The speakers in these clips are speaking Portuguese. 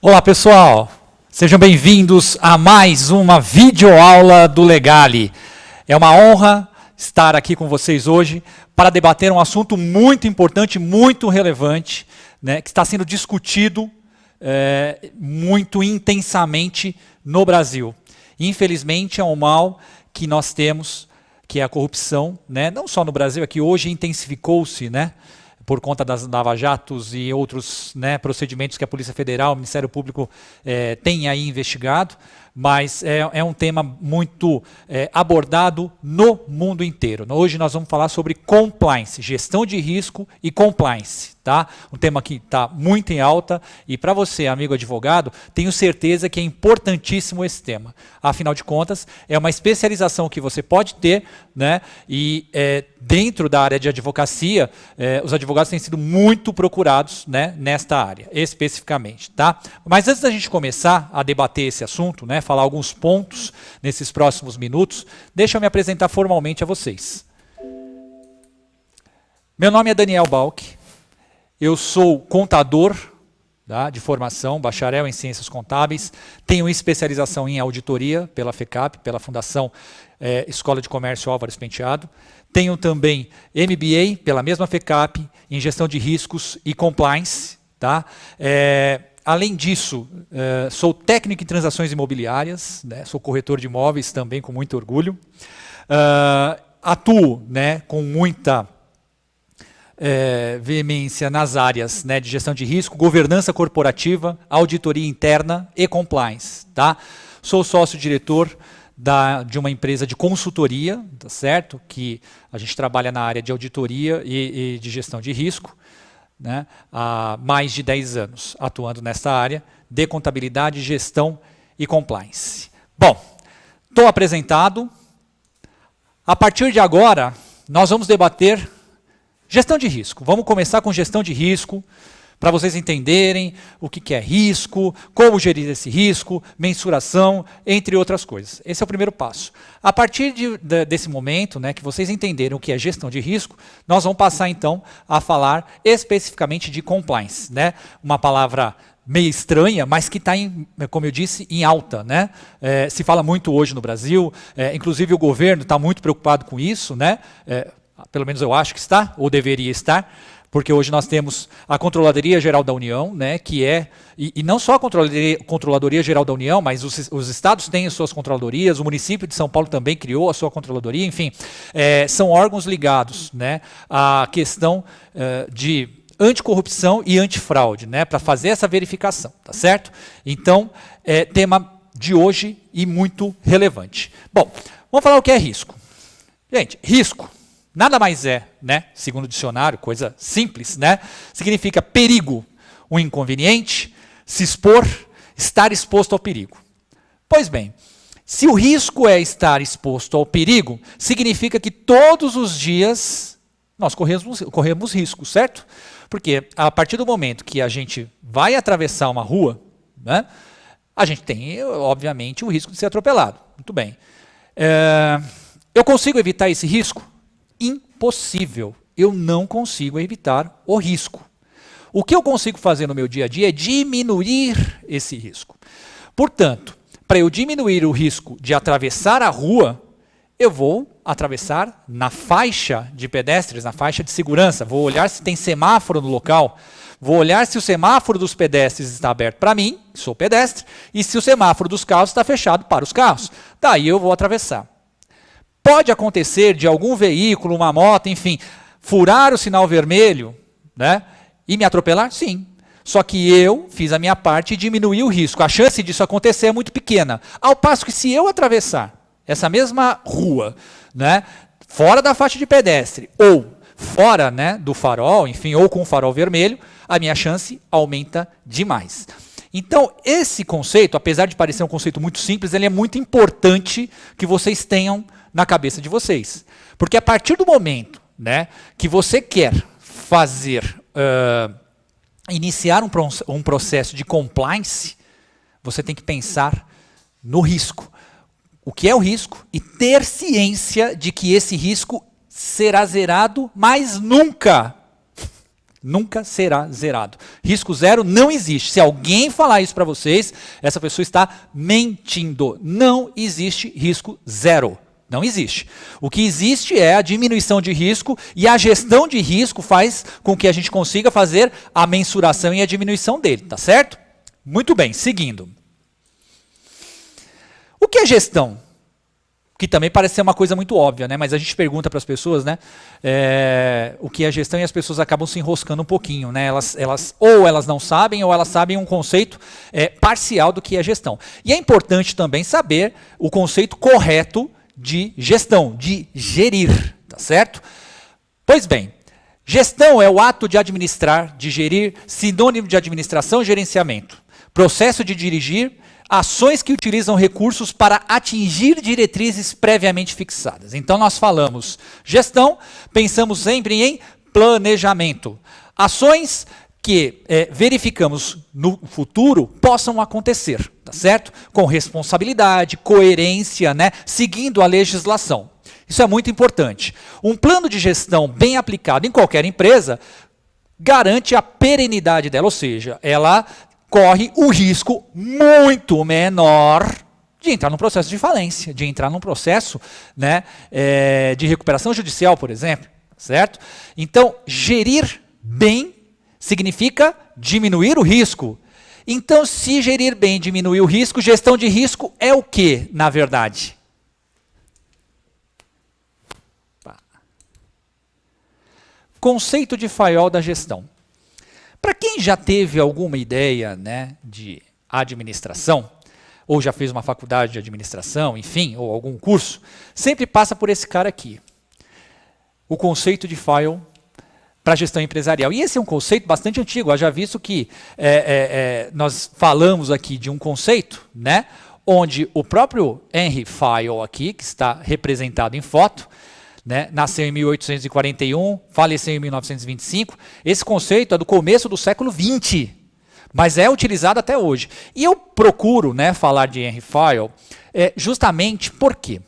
Olá pessoal, sejam bem-vindos a mais uma videoaula do Legale. É uma honra estar aqui com vocês hoje para debater um assunto muito importante, muito relevante, né, que está sendo discutido muito intensamente no Brasil. Infelizmente é um mal que nós temos, que é a corrupção, né, não só no Brasil, é que hoje intensificou-se, né, por conta das lava-jatos e outros, né, procedimentos que a Polícia Federal, o Ministério Público tem aí investigado, mas é um tema muito abordado no mundo inteiro. Hoje nós vamos falar sobre compliance, gestão de risco e compliance. Tá? Um tema que está muito em alta e para você, amigo advogado, tenho certeza que é importantíssimo esse tema. Afinal de contas, é uma especialização que você pode ter, né? E dentro da área de advocacia, os advogados têm sido muito procurados, né, nesta área, especificamente. Tá? Mas antes da gente começar a debater esse assunto, né, falar alguns pontos nesses próximos minutos, deixa eu me apresentar formalmente a vocês. Meu nome é Daniel Balk. Eu sou contador, tá, de formação, bacharel em ciências contábeis, tenho especialização em auditoria pela FECAP, pela Fundação Escola de Comércio Álvares Penteado. Tenho também MBA pela mesma FECAP em gestão de riscos e compliance. Tá? Além disso, sou técnico em transações imobiliárias, né, sou corretor de imóveis também com muito orgulho. Atuo, né, com muita veemência nas áreas, né, de gestão de risco, governança corporativa, auditoria interna e compliance. Tá? Sou sócio-diretor de uma empresa de consultoria, tá certo? Que a gente trabalha na área de auditoria e de gestão de risco, né, há mais de 10 anos atuando nessa área de contabilidade, gestão e compliance. Bom, estou apresentado. A partir de agora, nós vamos debater gestão de risco. Vamos começar com gestão de risco, para vocês entenderem o que é risco, como gerir esse risco, mensuração, entre outras coisas. Esse é o primeiro passo. A partir desse momento, né, que vocês entenderem o que é gestão de risco, nós vamos passar então a falar especificamente de compliance, né? Uma palavra meio estranha, mas que está, como eu disse, em alta. Né? Se fala muito hoje no Brasil, inclusive o governo está muito preocupado com isso, né? Pelo menos eu acho que está, ou deveria estar, porque hoje nós temos a Controladoria Geral da União, né, que e não só a Controladoria Geral da União, mas os estados têm as suas controladorias, o município de São Paulo também criou a sua controladoria, enfim, são órgãos ligados, né, à questão de anticorrupção e antifraude, né, para fazer essa verificação, tá certo? Então, tema de hoje e muito relevante. Bom, vamos falar o que é risco. Gente, risco nada mais né, segundo o dicionário, coisa simples, né, significa perigo, um inconveniente, se expor, estar exposto ao perigo. Pois bem, se o risco é estar exposto ao perigo, significa que todos os dias nós corremos risco, certo? Porque a partir do momento que a gente vai atravessar uma rua, né, a gente tem, obviamente, o risco de ser atropelado. Muito bem. Eu consigo evitar esse risco? Impossível. Eu não consigo evitar o risco. O que eu consigo fazer no meu dia a dia é diminuir esse risco. Portanto, para eu diminuir o risco de atravessar a rua, eu vou atravessar na faixa de pedestres, na faixa de segurança. Vou olhar se tem semáforo no local. Vou olhar se o semáforo dos pedestres está aberto para mim, sou pedestre, e se o semáforo dos carros está fechado para os carros. Daí eu vou atravessar. Pode acontecer de algum veículo, uma moto, enfim, furar o sinal vermelho, né, e me atropelar? Sim. Só que eu fiz a minha parte e diminuí o risco. A chance disso acontecer é muito pequena. Ao passo que se eu atravessar essa mesma rua, né, fora da faixa de pedestre, ou fora, né, do farol, enfim, ou com o farol vermelho, a minha chance aumenta demais. Então, esse conceito, apesar de parecer um conceito muito simples, ele é muito importante que vocês tenham na cabeça de vocês. Porque a partir do momento, né, que você quer iniciar um processo de compliance, você tem que pensar no risco. O que é o risco? E ter ciência de que esse risco será zerado, mas nunca Nunca será zerado. Risco zero não existe. Se alguém falar isso para vocês, essa pessoa está mentindo. Não existe risco zero. Não existe. O que existe é a diminuição de risco e a gestão de risco faz com que a gente consiga fazer a mensuração e a diminuição dele, tá certo? Muito bem, seguindo. O que é gestão? Que também parece ser uma coisa muito óbvia, né? Mas a gente pergunta para as pessoas, né? O que é gestão e as pessoas acabam se enroscando um pouquinho, né? Ou elas não sabem, ou elas sabem um conceito parcial do que é gestão. E é importante também saber o conceito correto de gestão, de gerir, tá certo? Pois bem, gestão é o ato de administrar, de gerir, sinônimo de administração e gerenciamento. Processo de dirigir, ações que utilizam recursos para atingir diretrizes previamente fixadas. Então nós falamos gestão, pensamos sempre em planejamento. Ações que verificamos no futuro possam acontecer, tá certo? Com responsabilidade, coerência, né? Seguindo a legislação. Isso é muito importante. Um plano de gestão bem aplicado em qualquer empresa garante a perenidade dela, ou seja, ela corre o risco muito menor de entrar num processo de falência, de entrar num processo, né, de recuperação judicial, por exemplo, certo? Então, gerir bem significa diminuir o risco. Então, se gerir bem diminuir o risco, gestão de risco é o que, na verdade? Conceito de Fayol da gestão. Para quem já teve alguma ideia, né, de administração, ou já fez uma faculdade de administração, enfim, ou algum curso, sempre passa por esse cara aqui. O conceito de Fayol para a gestão empresarial. E esse é um conceito bastante antigo. Já visto que nós falamos aqui de um conceito, né, onde o próprio Henry Fayol aqui, que está representado em foto, né, nasceu em 1841, faleceu em 1925. Esse conceito é do começo do século XX, mas é utilizado até hoje. E eu procuro, né, falar de Henry Fayol justamente porque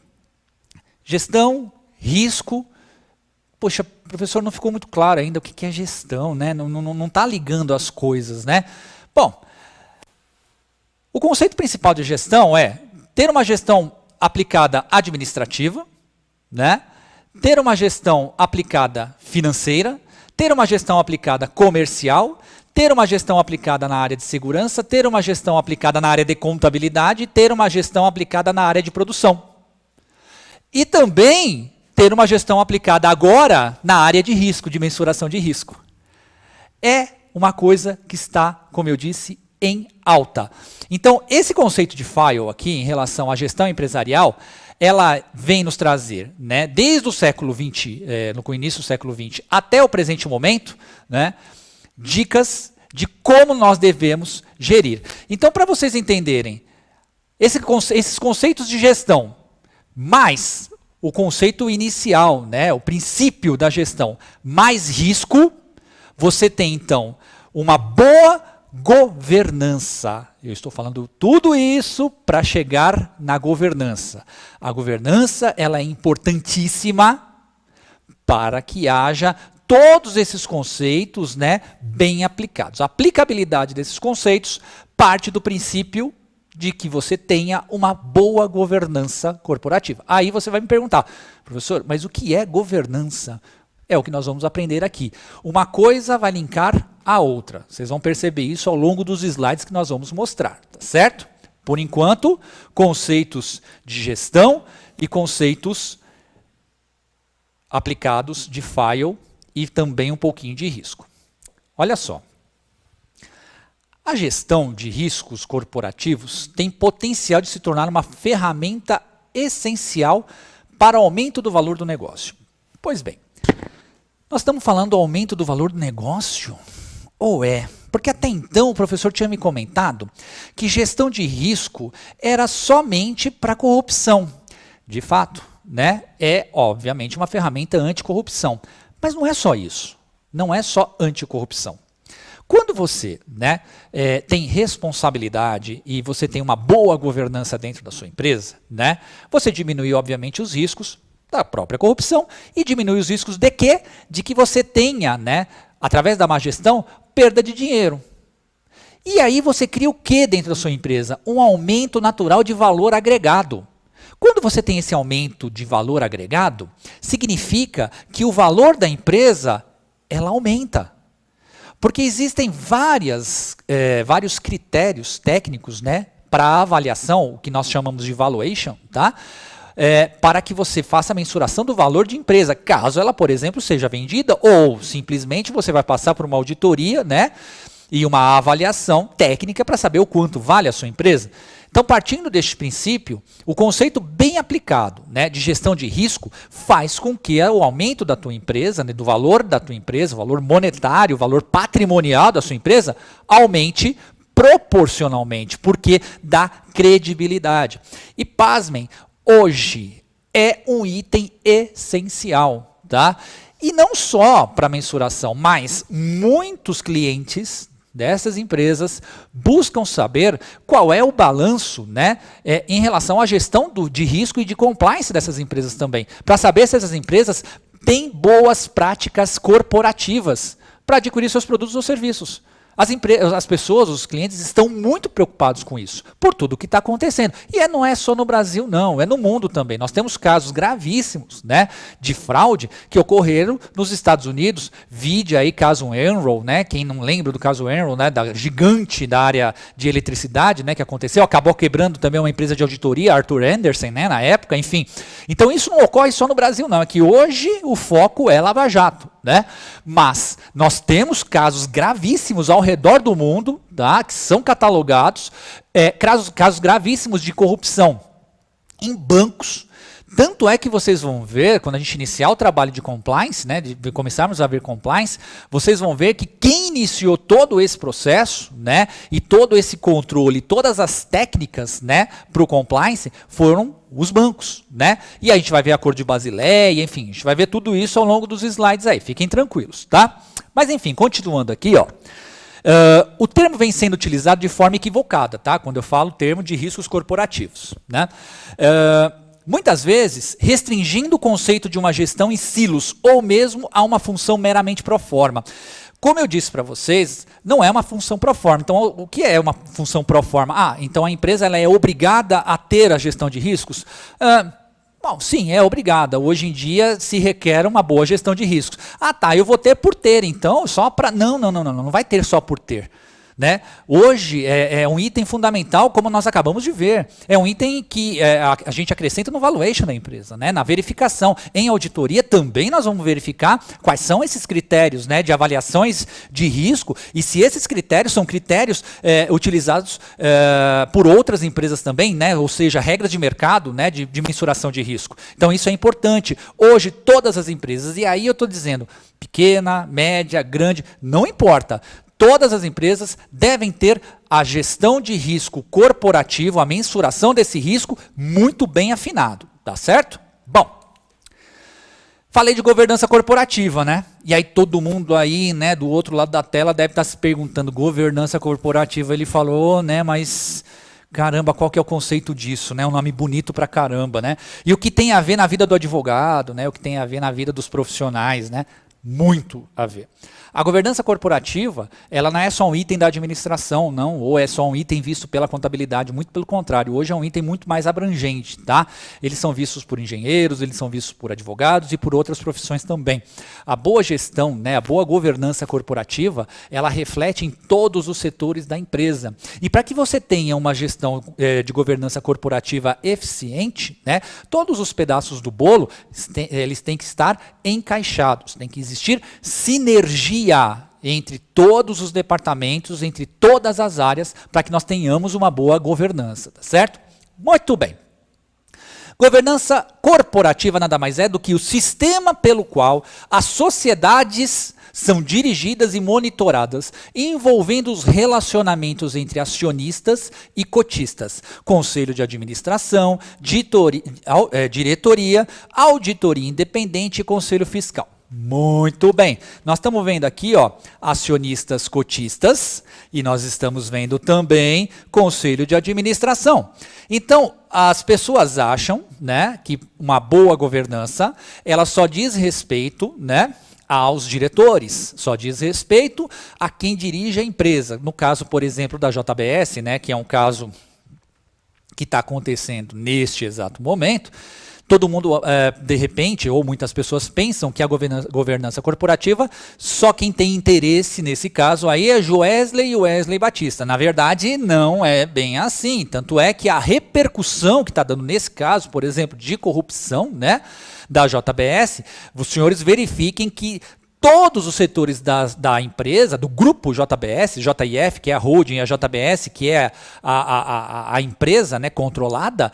gestão, risco. Poxa, professor, não ficou muito claro ainda o que é gestão, né? Não está ligando as coisas, né? Bom, o conceito principal de gestão é ter uma gestão aplicada administrativa, né? Ter uma gestão aplicada financeira, ter uma gestão aplicada comercial, ter uma gestão aplicada na área de segurança, ter uma gestão aplicada na área de contabilidade, ter uma gestão aplicada na área de produção. E também ter uma gestão aplicada agora na área de risco, de mensuração de risco. É uma coisa que está, como eu disse, em alta. Então, esse conceito de Fayol aqui, em relação à gestão empresarial, ela vem nos trazer, né, desde o século XX, no início do século XX, até o presente momento, né, dicas de como nós devemos gerir. Então, para vocês entenderem, esses conceitos de gestão, mais o conceito inicial, né, o princípio da gestão, mais risco, você tem, então, uma boa governança. Eu estou falando tudo isso para chegar na governança. A governança, ela é importantíssima para que haja todos esses conceitos, né, bem aplicados. A aplicabilidade desses conceitos parte do princípio de que você tenha uma boa governança corporativa. Aí você vai me perguntar, professor, mas o que é governança? É o que nós vamos aprender aqui. Uma coisa vai linkar a outra. Vocês vão perceber isso ao longo dos slides que nós vamos mostrar, tá certo? Por enquanto, conceitos de gestão e conceitos aplicados de Fayol e também um pouquinho de risco. Olha só. A gestão de riscos corporativos tem potencial de se tornar uma ferramenta essencial para o aumento do valor do negócio. Pois bem, nós estamos falando do aumento do valor do negócio? Ou porque até então o professor tinha me comentado que gestão de risco era somente para corrupção. De fato, né, é obviamente uma ferramenta anticorrupção. Mas não é só isso. Não é só anticorrupção. Quando você, né, tem responsabilidade e você tem uma boa governança dentro da sua empresa, né, você diminui, obviamente, os riscos da própria corrupção e diminui os riscos de quê? De que você tenha, né, através da má gestão, perda de dinheiro. E aí você cria o que dentro da sua empresa? Um aumento natural de valor agregado. Quando você tem esse aumento de valor agregado, significa que o valor da empresa ela aumenta. Porque existem vários critérios técnicos, né, para avaliação, o que nós chamamos de valuation, tá? Para que você faça a mensuração do valor de empresa, caso ela, por exemplo, seja vendida, ou simplesmente você vai passar por uma auditoria, né, e uma avaliação técnica para saber o quanto vale a sua empresa. Então, partindo deste princípio, o conceito bem aplicado, né, de gestão de risco faz com que o aumento da tua empresa, né, do valor da tua empresa, o valor monetário, o valor patrimonial da sua empresa, aumente proporcionalmente, porque dá credibilidade. E pasmem, hoje é um item essencial, tá? E não só para mensuração, mas muitos clientes dessas empresas buscam saber qual é o balanço, né, em relação à gestão de risco e de compliance dessas empresas também, para saber se essas empresas têm boas práticas corporativas para adquirir seus produtos ou serviços. As pessoas, os clientes estão muito preocupados com isso, por tudo o que está acontecendo. E não é só no Brasil, não, é no mundo também. Nós temos casos gravíssimos, né, de fraude que ocorreram nos Estados Unidos. Vide aí caso Enron, né, quem não lembra do caso Enron, né, da gigante da área de eletricidade, né, que aconteceu, acabou quebrando também uma empresa de auditoria, Arthur Andersen, né, na época, enfim. Então isso não ocorre só no Brasil, não, é que hoje o foco é Lava Jato, né? Mas nós temos casos gravíssimos ao redor do mundo, tá, que são catalogados, casos gravíssimos de corrupção em bancos. Tanto é que vocês vão ver, quando a gente iniciar o trabalho de compliance, né, de começarmos a ver compliance, vocês vão ver que quem iniciou todo esse processo, né, e todo esse controle, todas as técnicas, né, para o compliance, foram os bancos, né? E a gente vai ver a Acordo de Basileia, enfim, a gente vai ver tudo isso ao longo dos slides aí, fiquem tranquilos, tá? Mas enfim, continuando aqui, ó. O termo vem sendo utilizado de forma equivocada, tá? Quando eu falo termo de riscos corporativos, né? Muitas vezes restringindo o conceito de uma gestão em silos ou mesmo a uma função meramente pro forma. Como eu disse para vocês, não é uma função pro forma. Então, o que é uma função pro forma? Então a empresa ela é obrigada a ter a gestão de riscos? Bom, sim, é obrigada. Hoje em dia se requer uma boa gestão de riscos. Tá, eu vou ter por ter, então, só para... Não vai ter só por ter. Né? Hoje é um item fundamental, como nós acabamos de ver. É um item que a gente acrescenta no valuation da empresa, né? Na verificação. Em auditoria também nós vamos verificar quais são esses critérios, né, de avaliações de risco e se esses critérios são critérios utilizados por outras empresas também, né? Ou seja, regras de mercado, né, de mensuração de risco. Então isso é importante. Hoje todas as empresas, e aí eu estou dizendo pequena, média, grande, não importa. Todas as empresas devem ter a gestão de risco corporativo, a mensuração desse risco muito bem afinado, tá certo? Bom, falei de governança corporativa, né? E aí todo mundo aí, né, do outro lado da tela deve estar se perguntando, governança corporativa, ele falou, né, mas... Caramba, qual que é o conceito disso, né? Um nome bonito pra caramba, né? E o que tem a ver na vida do advogado, né? O que tem a ver na vida dos profissionais, né? Muito a ver. A governança corporativa, ela não é só um item da administração, não, ou é só um item visto pela contabilidade, muito pelo contrário, hoje é um item muito mais abrangente, tá? Eles são vistos por engenheiros, eles são vistos por advogados e por outras profissões também. A boa gestão, né, a boa governança corporativa, ela reflete em todos os setores da empresa. E para que você tenha uma gestão de governança corporativa eficiente, né, todos os pedaços do bolo, eles têm que estar encaixados, tem que existir sinergia entre todos os departamentos, entre todas as áreas, para que nós tenhamos uma boa governança, tá certo? Muito bem. Governança corporativa nada mais é do que o sistema pelo qual as sociedades são dirigidas e monitoradas, envolvendo os relacionamentos entre acionistas e cotistas, conselho de administração, diretoria, auditoria independente e conselho fiscal. Muito bem, nós estamos vendo aqui, ó, acionistas cotistas e nós estamos vendo também conselho de administração. Então, as pessoas acham, né, que uma boa governança, ela só diz respeito, né, aos diretores, só diz respeito a quem dirige a empresa. No caso, por exemplo, da JBS, né, que é um caso que está acontecendo neste exato momento, todo mundo, de repente, ou muitas pessoas pensam que a governança corporativa, só quem tem interesse nesse caso aí é Joesley e Wesley Batista. Na verdade, não é bem assim. Tanto é que a repercussão que está dando nesse caso, por exemplo, de corrupção, né, da JBS, os senhores verifiquem que todos os setores da empresa, do grupo JBS, JIF, que é a holding, e a JBS, que é a empresa, né, controlada,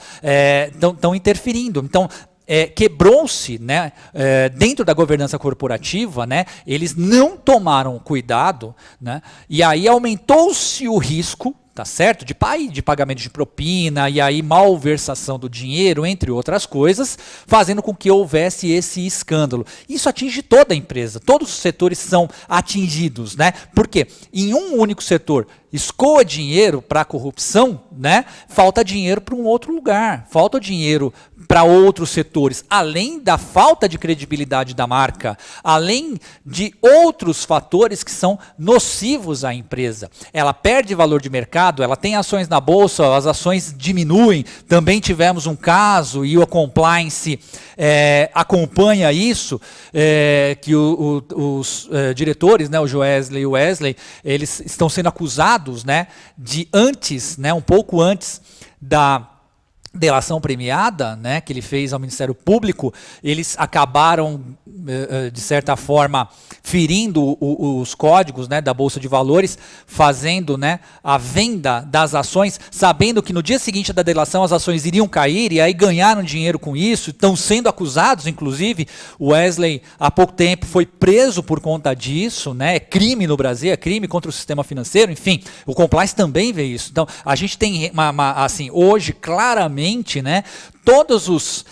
estão interferindo. Então, quebrou-se, né, dentro da governança corporativa, né, eles não tomaram cuidado, né, e aí aumentou-se o risco, tá certo? De pagamento de propina e aí malversação do dinheiro, entre outras coisas, fazendo com que houvesse esse escândalo. Isso atinge toda a empresa, todos os setores são atingidos, né? Porque em um único setor escoa dinheiro para a corrupção, né? Falta dinheiro para um outro lugar, falta dinheiro para outros setores, além da falta de credibilidade da marca, além de outros fatores que são nocivos à empresa. Ela perde valor de mercado, ela tem ações na bolsa, as ações diminuem. Também tivemos um caso, e o compliance acompanha isso, que os diretores, né, o Joesley e o Wesley, eles estão sendo acusados, né, de antes, né, um pouco antes da delação premiada, né, que ele fez ao Ministério Público, eles acabaram, de certa forma, ferindo os códigos, né, da Bolsa de Valores, fazendo, né, a venda das ações, sabendo que no dia seguinte da delação as ações iriam cair, e aí ganharam dinheiro com isso, estão sendo acusados, inclusive, o Wesley, há pouco tempo, foi preso por conta disso, né, é crime no Brasil, é crime contra o sistema financeiro, enfim, o compliance também vê isso. Então, a gente tem, assim, hoje, claramente, né, todos os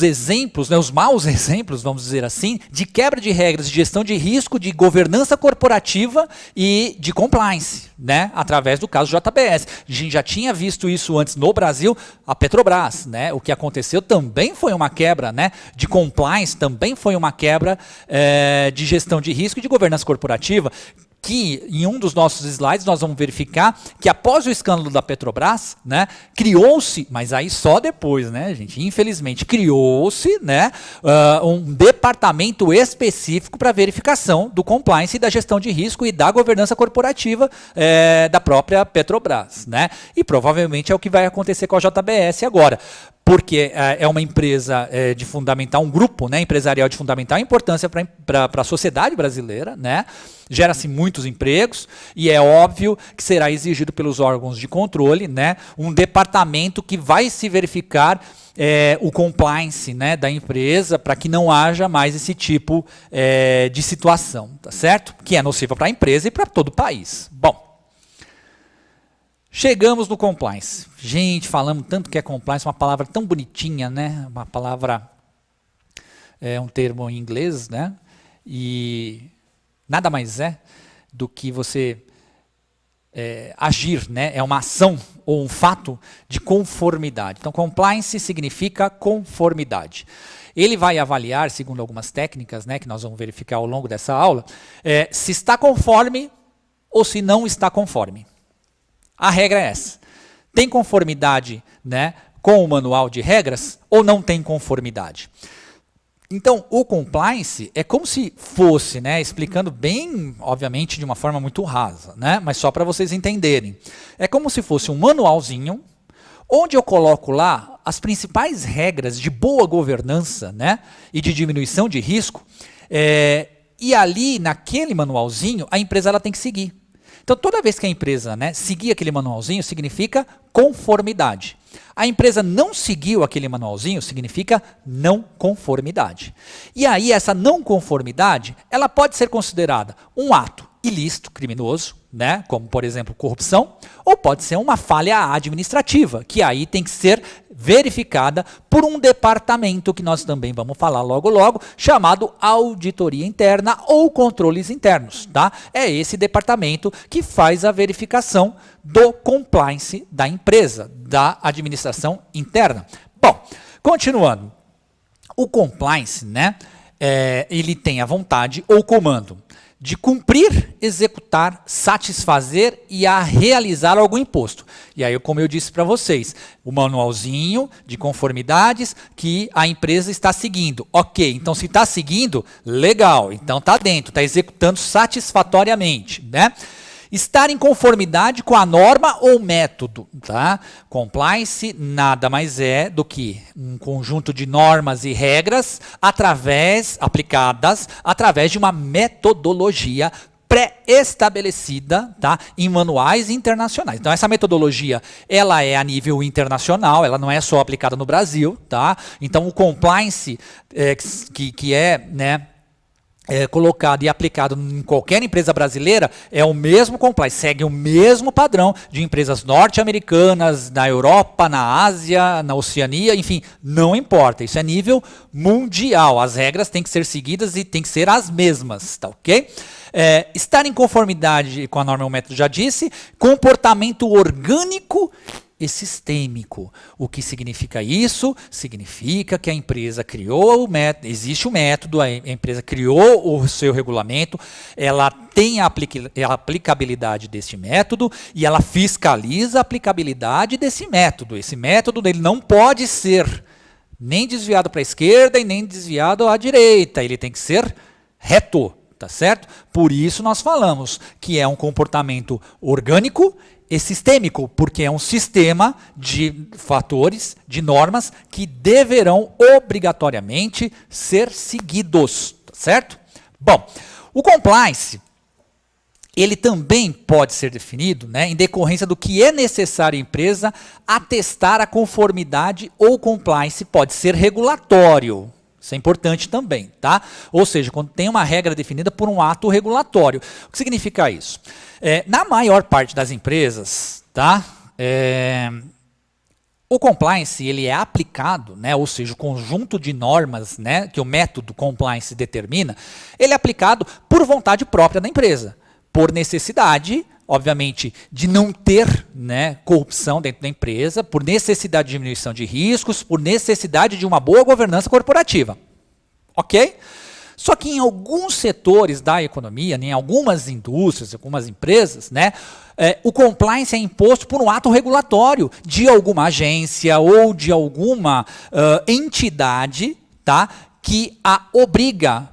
exemplos, né, os maus exemplos, vamos dizer assim, de quebra de regras, de gestão de risco, de governança corporativa e de compliance, né, através do caso JBS. A gente já tinha visto isso antes no Brasil, a Petrobras, né, o que aconteceu também foi uma quebra, né, de compliance, também foi uma quebra de gestão de risco e de governança corporativa, que em um dos nossos slides nós vamos verificar que após o escândalo da Petrobras, né, criou-se, mas aí só depois, né, gente, infelizmente, criou-se, né, um departamento específico para verificação do compliance e da gestão de risco e da governança corporativa da própria Petrobras, né, e provavelmente é o que vai acontecer com a JBS agora. Porque é uma empresa de fundamental, um grupo, né, empresarial de fundamental importância para a sociedade brasileira, né? Gera-se muitos empregos e é óbvio que será exigido pelos órgãos de controle, né, um departamento que vai se verificar o compliance, né, da empresa para que não haja mais esse tipo de situação, tá certo? Que é nociva para a empresa e para todo o país. Bom, chegamos no compliance. Gente, falamos tanto que é compliance, uma palavra tão bonitinha, né? Uma palavra, um termo em inglês, né? E nada mais é do que você agir, né? É uma ação ou um fato de conformidade. Então, compliance significa conformidade. Ele vai avaliar, segundo algumas técnicas, né, que nós vamos verificar ao longo dessa aula, se está conforme ou se não está conforme. A regra é essa. Tem conformidade, né, com o manual de regras ou não tem conformidade? Então, o compliance é como se fosse, né, explicando bem, obviamente, de uma forma muito rasa, né, mas só para vocês entenderem. É como se fosse um manualzinho, onde eu coloco lá as principais regras de boa governança, né, e de diminuição de risco, e ali, naquele manualzinho, a empresa ela tem que seguir. Então, toda vez que a empresa, né, seguir aquele manualzinho, significa conformidade. A empresa não seguiu aquele manualzinho, significa não conformidade. E aí, essa não conformidade, ela pode ser considerada um ato ilícito, criminoso, né, como, por exemplo, corrupção, ou pode ser uma falha administrativa, que aí tem que ser verificada por um departamento que nós também vamos falar logo logo, chamado auditoria interna ou controles internos, tá? É esse departamento que faz a verificação do compliance da empresa, da administração interna. Bom, continuando. O compliance, né, ele tem a vontade ou comando de cumprir, executar, satisfazer e a realizar algum imposto. E aí, como eu disse para vocês, o manualzinho de conformidades que a empresa está seguindo. Ok, então se está seguindo, legal, então está dentro, está executando satisfatoriamente, né? Estar em conformidade com a norma ou método, tá? Compliance nada mais é do que um conjunto de normas e regras aplicadas através de uma metodologia pré-estabelecida, tá? Em manuais internacionais. Então essa metodologia, ela é a nível internacional, ela não é só aplicada no Brasil, tá? Então o compliance que é, né, colocado e aplicado em qualquer empresa brasileira é o mesmo compliance, segue o mesmo padrão de empresas norte-americanas, na Europa, na Ásia, na Oceania, enfim, não importa, isso é nível mundial, as regras têm que ser seguidas e têm que ser as mesmas, tá ok? Estar em conformidade com a norma e o método, já disse, comportamento orgânico e sistêmico. O que significa isso? Significa que a empresa criou o método, existe o método, a empresa criou o seu regulamento, ela tem a aplicabilidade desse método e ela fiscaliza a aplicabilidade desse método. Esse método ele não pode ser nem desviado para a esquerda e nem desviado à direita, ele tem que ser reto, tá certo? Por isso nós falamos que é um comportamento orgânico e sistêmico, porque é um sistema de fatores, de normas que deverão obrigatoriamente ser seguidos, tá certo? Bom, o compliance, ele também pode ser definido, né, em decorrência do que é necessário à empresa atestar a conformidade ou compliance, pode ser regulatório. Isso é importante também, tá? Ou seja, quando tem uma regra definida por um ato regulatório. O que significa isso? Na maior parte das empresas, tá? O compliance ele é aplicado, né? Ou seja, o conjunto de normas, né, que o método compliance determina, ele é aplicado por vontade própria da empresa, por necessidade, obviamente, de não ter, né, corrupção dentro da empresa, por necessidade de diminuição de riscos, por necessidade de uma boa governança corporativa. Ok? Só que em alguns setores da economia, em algumas indústrias, algumas empresas, né, o compliance é imposto por um ato regulatório de alguma agência ou de alguma entidade, tá, que a obriga.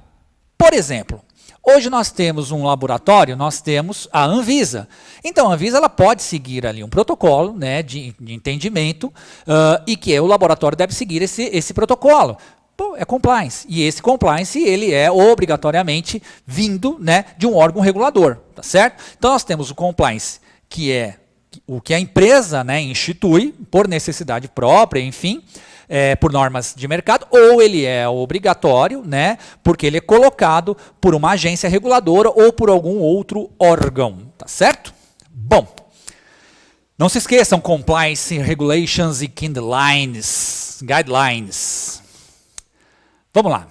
Por exemplo, hoje nós temos um laboratório, nós temos a Anvisa. Então a Anvisa ela pode seguir ali um protocolo, né, de entendimento e que o laboratório deve seguir esse protocolo. Pô, é compliance. E esse compliance ele é obrigatoriamente vindo, né, de um órgão regulador, tá certo? Então nós temos o compliance, que é o que a empresa, né, institui por necessidade própria, enfim, por normas de mercado, ou ele é obrigatório, né, porque ele é colocado por uma agência reguladora ou por algum outro órgão, tá certo? Bom, não se esqueçam, compliance, regulations e guidelines. Vamos lá.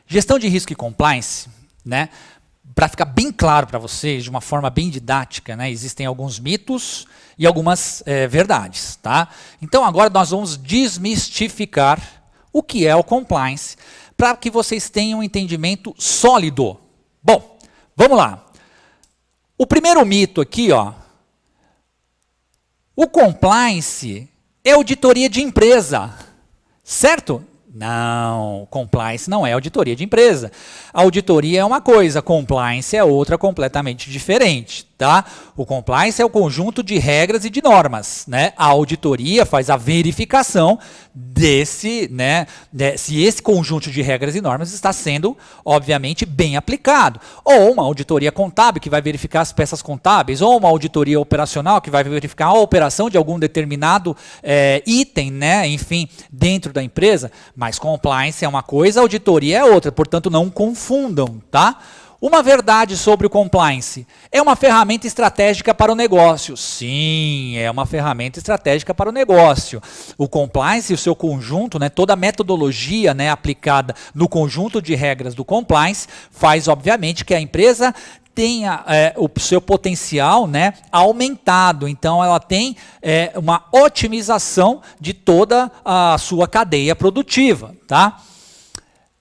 Gestão de risco e compliance, né? Para ficar bem claro para vocês, de uma forma bem didática, né? Existem alguns mitos e algumas verdades, tá? Então agora nós vamos desmistificar o que é o compliance, para que vocês tenham um entendimento sólido. Bom, vamos lá. O primeiro mito aqui, ó. O compliance é auditoria de empresa, certo? Não, compliance não é auditoria de empresa. A auditoria é uma coisa, compliance é outra completamente diferente, tá? O compliance é o conjunto de regras e de normas, né? A auditoria faz a verificação desse, né, se esse conjunto de regras e normas está sendo, obviamente, bem aplicado. Ou uma auditoria contábil que vai verificar as peças contábeis, ou uma auditoria operacional que vai verificar a operação de algum determinado item, né, enfim, dentro da empresa. Mas compliance é uma coisa, auditoria é outra, portanto não confundam, tá? Uma verdade sobre o compliance. É uma ferramenta estratégica para o negócio. Sim, é uma ferramenta estratégica para o negócio. O compliance e o seu conjunto, né, toda a metodologia, né, aplicada no conjunto de regras do compliance faz, obviamente, que a empresa tenha o seu potencial, né, aumentado. Então, ela tem uma otimização de toda a sua cadeia produtiva, tá?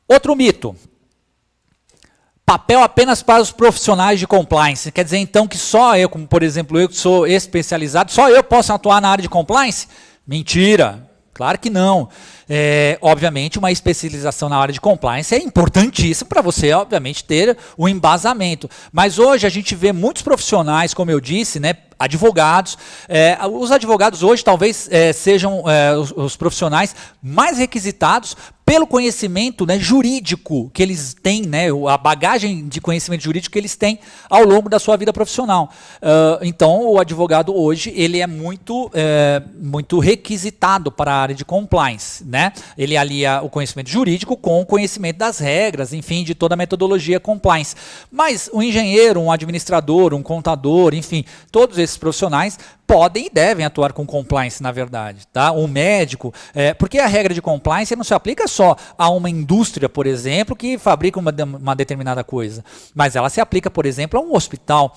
Outro mito. Papel apenas para os profissionais de compliance. Quer dizer, então, que só eu, como por exemplo, eu que sou especializado, só eu posso atuar na área de compliance? Mentira. Claro que não. Obviamente, uma especialização na área de compliance é importantíssimo para você, obviamente, ter um embasamento. Mas hoje a gente vê muitos profissionais, como eu disse, né, advogados. Os advogados hoje talvez sejam os profissionais mais requisitados pelo conhecimento, né, jurídico que eles têm, né, a bagagem de conhecimento jurídico que eles têm ao longo da sua vida profissional. Então, o advogado hoje ele é muito requisitado para a área de compliance, né? Ele alia o conhecimento jurídico com o conhecimento das regras, enfim, de toda a metodologia compliance. Mas um engenheiro, um administrador, um contador, enfim, todos esses profissionais podem e devem atuar com compliance, na verdade. Tá? Um médico, porque a regra de compliance não se aplica só a uma indústria, por exemplo, que fabrica uma determinada coisa, mas ela se aplica, por exemplo, a um hospital.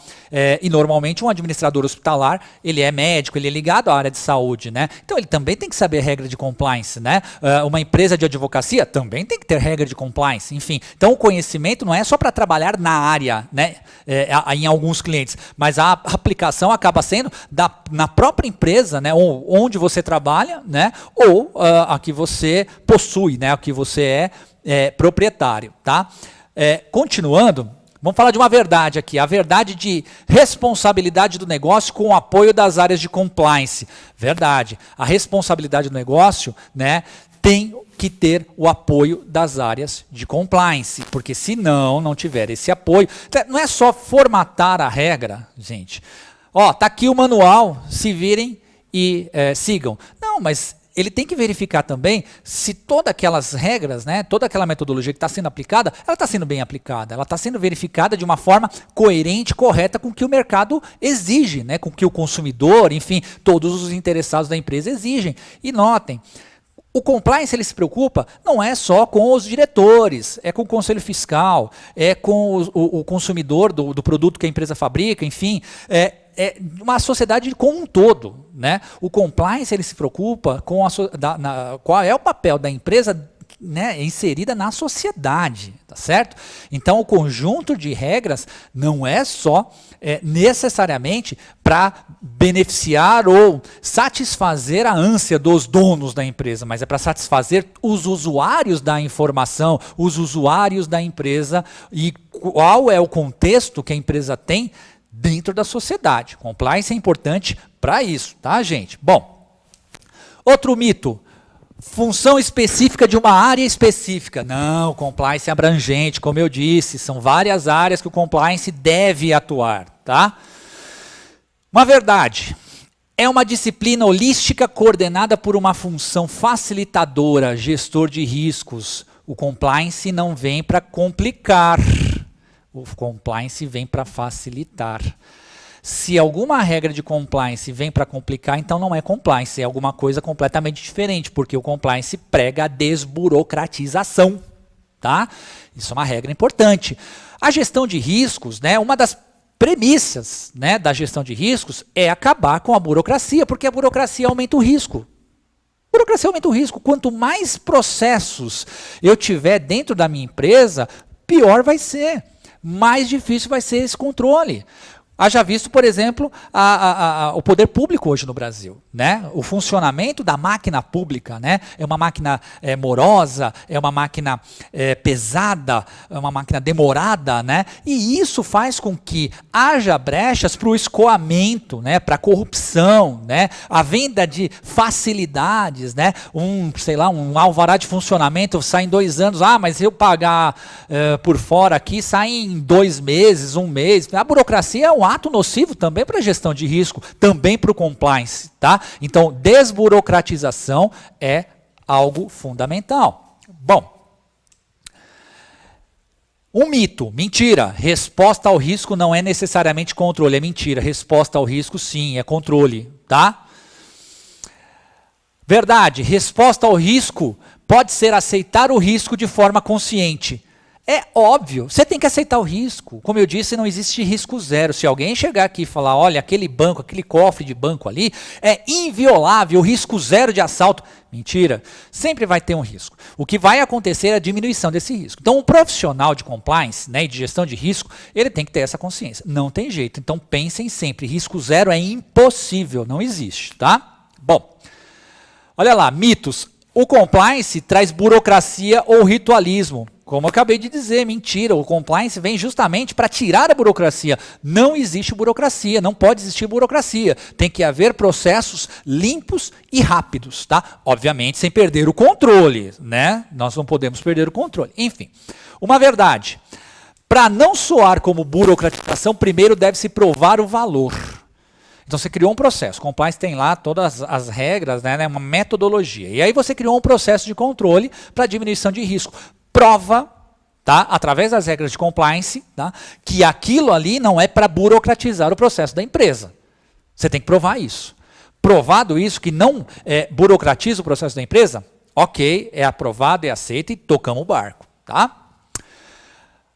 E normalmente um administrador hospitalar, ele é médico, ele é ligado à área de saúde, né? Então ele também tem que saber regra de compliance, né? Uma empresa de advocacia também tem que ter regra de compliance, enfim. Então o conhecimento não é só para trabalhar na área, né? Em alguns clientes, mas a aplicação acaba sendo na própria empresa, né, onde você trabalha, né, ou a que você possui, né, a que você é proprietário. Tá? Continuando, vamos falar de uma verdade aqui, a verdade de responsabilidade do negócio com o apoio das áreas de compliance. Verdade, a responsabilidade do negócio, né, tem que ter o apoio das áreas de compliance, porque se não tiver esse apoio, não é só formatar a regra, gente. Ó, tá aqui o manual, se virem e sigam. Não, mas ele tem que verificar também se todas aquelas regras, né, toda aquela metodologia que está sendo aplicada, ela está sendo bem aplicada, ela está sendo verificada de uma forma coerente, correta com o que o mercado exige, né, com o que o consumidor, enfim, todos os interessados da empresa exigem. E notem, o compliance ele se preocupa não é só com os diretores, é com o conselho fiscal, é com o consumidor do produto que a empresa fabrica, enfim, é uma sociedade como um todo, né? O compliance ele se preocupa com qual é o papel da empresa, né, inserida na sociedade, tá certo? Então o conjunto de regras não é só necessariamente para beneficiar ou satisfazer a ânsia dos donos da empresa, mas é para satisfazer os usuários da informação, os usuários da empresa e qual é o contexto que a empresa tem dentro da sociedade. Compliance é importante para isso, tá, gente? Bom, outro mito. Função específica de uma área específica. Não, compliance é abrangente, como eu disse, são várias áreas que o compliance deve atuar, tá? Uma verdade, é uma disciplina holística coordenada por uma função facilitadora, gestor de riscos. O compliance não vem para complicar, o compliance vem para facilitar. Se alguma regra de compliance vem para complicar, então não é compliance, é alguma coisa completamente diferente, porque o compliance prega a desburocratização, tá? Isso é uma regra importante. A gestão de riscos, né, uma das premissas, né, da gestão de riscos é acabar com a burocracia, porque a burocracia aumenta o risco. A burocracia aumenta o risco. Quanto mais processos eu tiver dentro da minha empresa, pior vai ser. Mais difícil vai ser esse controle. Haja visto, por exemplo, o poder público hoje no Brasil, né? O funcionamento da máquina pública, né? É uma máquina morosa, é uma máquina pesada, é uma máquina demorada, né? E isso faz com que haja brechas para o escoamento, né? Para a corrupção, né? A venda de facilidades, né? Sei lá, um alvará de funcionamento sai em 2 anos, mas se eu pagar por fora aqui, sai em 2 meses, 1 mês. A burocracia é um ato nocivo também para a gestão de risco, também para o compliance, tá? Então, desburocratização é algo fundamental. Bom, um mito, mentira, resposta ao risco não é necessariamente controle, é mentira, resposta ao risco sim, é controle, tá? Verdade, resposta ao risco pode ser aceitar o risco de forma consciente. É óbvio, você tem que aceitar o risco. Como eu disse, não existe risco zero. Se alguém chegar aqui e falar, olha, aquele banco, aquele cofre de banco ali é inviolável, risco zero de assalto. Mentira, sempre vai ter um risco. O que vai acontecer é a diminuição desse risco. Então, um profissional de compliance, né, e de gestão de risco, ele tem que ter essa consciência. Não tem jeito. Então, pensem sempre, risco zero é impossível, não existe, tá? Bom, olha lá, mitos. O compliance traz burocracia ou ritualismo. Como eu acabei de dizer, mentira, o compliance vem justamente para tirar a burocracia. Não existe burocracia, não pode existir burocracia. Tem que haver processos limpos e rápidos, tá? Obviamente sem perder o controle, né? Nós não podemos perder o controle. Enfim, uma verdade. Para não soar como burocratização, primeiro deve-se provar o valor. Então você criou um processo, compliance tem lá todas as regras, né, uma metodologia. E aí você criou um processo de controle para diminuição de risco. Prova, tá, através das regras de compliance, tá, que aquilo ali não é para burocratizar o processo da empresa. Você tem que provar isso. Provado isso, que não burocratiza o processo da empresa, ok, é aprovado, é aceito e tocamos o barco. Tá?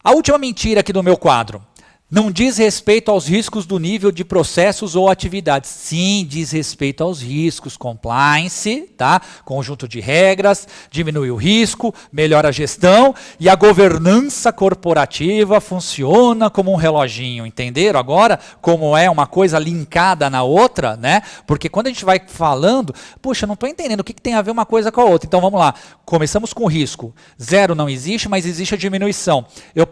A última mentira aqui do meu quadro. Não diz respeito aos riscos do nível de processos ou atividades. Sim, diz respeito aos riscos. Compliance, tá? Conjunto de regras, diminui o risco, melhora a gestão e a governança corporativa funciona como um reloginho. Entenderam agora como é uma coisa linkada na outra, né? Porque quando a gente vai falando, puxa, não estou entendendo o que tem a ver uma coisa com a outra. Então vamos lá. Começamos com risco. Zero não existe, mas existe a diminuição. Eu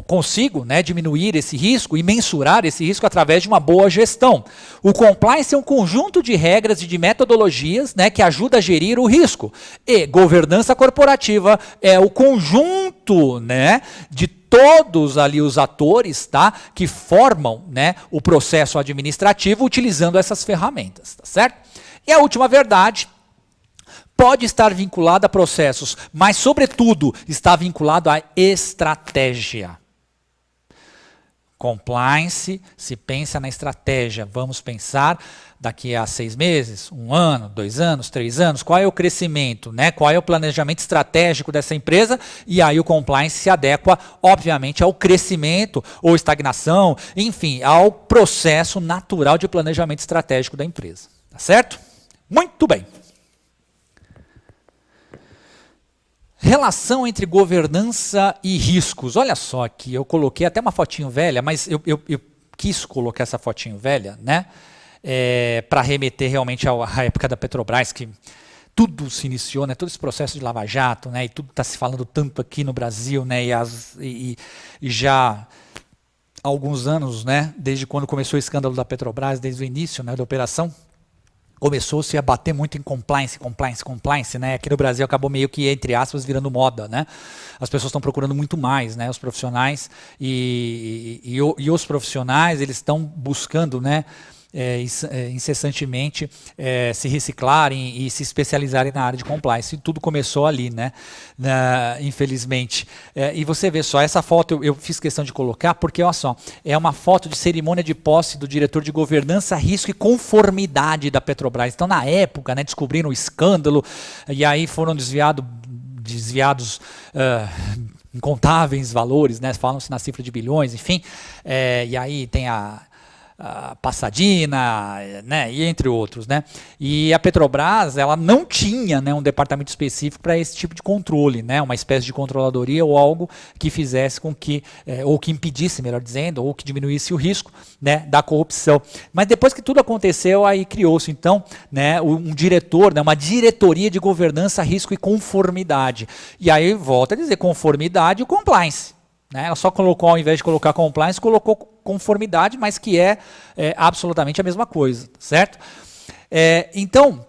consigo, né, diminuir esse risco e mensurar esse risco através de uma boa gestão. O compliance é um conjunto de regras e de metodologias, né, que ajuda a gerir o risco. E governança corporativa é o conjunto, né, de todos ali os atores, tá, que formam, né, o processo administrativo utilizando essas ferramentas, tá certo? E a última verdade, pode estar vinculado a processos, mas, sobretudo, está vinculado à estratégia. Compliance, se pensa na estratégia. Vamos pensar daqui a 6 meses, 1 ano, 2 anos, 3 anos, qual é o crescimento, né? Qual é o planejamento estratégico dessa empresa? E aí o compliance se adequa, obviamente, ao crescimento ou estagnação, enfim, ao processo natural de planejamento estratégico da empresa. Tá certo? Muito bem. Relação entre governança e riscos. Olha só aqui, eu coloquei até uma fotinho velha, mas eu quis colocar essa fotinho velha, né, para remeter realmente à época da Petrobras, que tudo se iniciou, né, todo esse processo de Lava Jato, né, e tudo está se falando tanto aqui no Brasil, né, e já há alguns anos, né, desde quando começou o escândalo da Petrobras, desde o início, né, da operação, começou-se a bater muito em compliance, né? Aqui no Brasil acabou meio que, entre aspas, virando moda, né? As pessoas estão procurando muito mais, né? Os profissionais e os profissionais, eles estão buscando, né, incessantemente se reciclarem e se especializarem na área de compliance. E tudo começou ali, né? Infelizmente. E você vê só, essa foto eu fiz questão de colocar porque, olha só, é uma foto de cerimônia de posse do diretor de governança, risco e conformidade da Petrobras. Então, na época, né, descobriram o escândalo e aí foram desviados incontáveis valores, né? Falam-se na cifra de bilhões, enfim. E aí tem a Passadina, né, e entre outros, né? E a Petrobras, ela não tinha, né, um departamento específico para esse tipo de controle, né, uma espécie de controladoria ou algo que fizesse com que, ou que impedisse, melhor dizendo, ou que diminuísse o risco, né, da corrupção. Mas depois que tudo aconteceu, aí criou-se então, né, um diretor, né, uma diretoria de governança, risco e conformidade. E aí volta a dizer conformidade e compliance. Né? Ela só colocou, ao invés de colocar compliance, colocou conformidade, mas que é absolutamente a mesma coisa, certo? Então,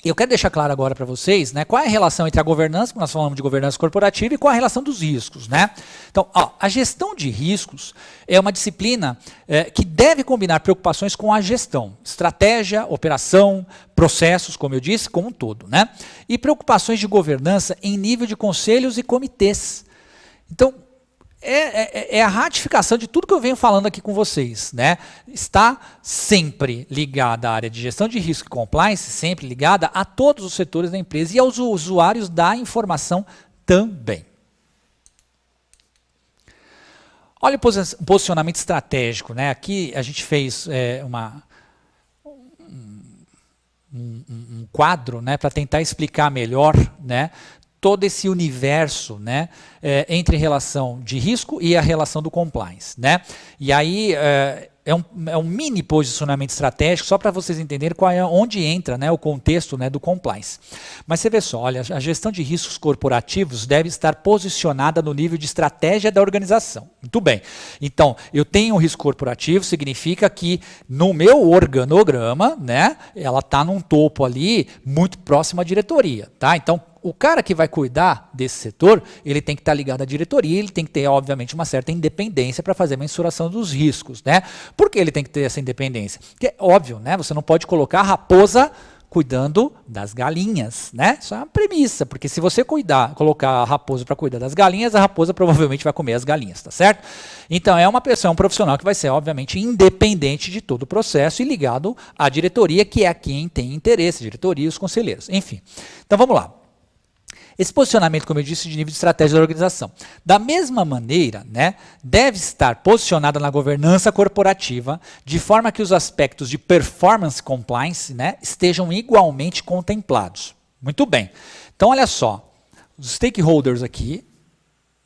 eu quero deixar claro agora para vocês, né, qual é a relação entre a governança, que nós falamos de governança corporativa, e qual é a relação dos riscos. Né? Então, a gestão de riscos é uma disciplina que deve combinar preocupações com a gestão, estratégia, operação, processos, como eu disse, como um todo. Né? E preocupações de governança em nível de conselhos e comitês. Então, é a ratificação de tudo que eu venho falando aqui com vocês, né? Está sempre ligada à área de gestão de risco e compliance, sempre ligada a todos os setores da empresa e aos usuários da informação também. Olha o posicionamento estratégico, né? Aqui a gente fez um quadro, né, para tentar explicar melhor, né, todo esse universo, né, entre relação de risco e a relação do compliance, né? E aí é um mini posicionamento estratégico só para vocês entenderem onde entra, né, o contexto, né, do compliance. Mas você vê só, olha, a gestão de riscos corporativos deve estar posicionada no nível de estratégia da organização. Muito bem. Então, eu tenho um risco corporativo, significa que no meu organograma, né, ela está num topo ali muito próximo à diretoria, tá? Então, o cara que vai cuidar desse setor, ele tem que estar ligado à diretoria, ele tem que ter, obviamente, uma certa independência para fazer a mensuração dos riscos, né? Por que ele tem que ter essa independência? Porque é óbvio, né? Você não pode colocar a raposa cuidando das galinhas, né? Isso é uma premissa, porque se você colocar a raposa para cuidar das galinhas, a raposa provavelmente vai comer as galinhas, tá certo? Então é uma pessoa, um profissional que vai ser, obviamente, independente de todo o processo e ligado à diretoria, que é quem tem interesse, a diretoria e os conselheiros. Enfim, então vamos lá. Esse posicionamento, como eu disse, de nível de estratégia da organização. Da mesma maneira, né, deve estar posicionada na governança corporativa, de forma que os aspectos de performance compliance, né, estejam igualmente contemplados. Muito bem. Então, olha só, os stakeholders aqui,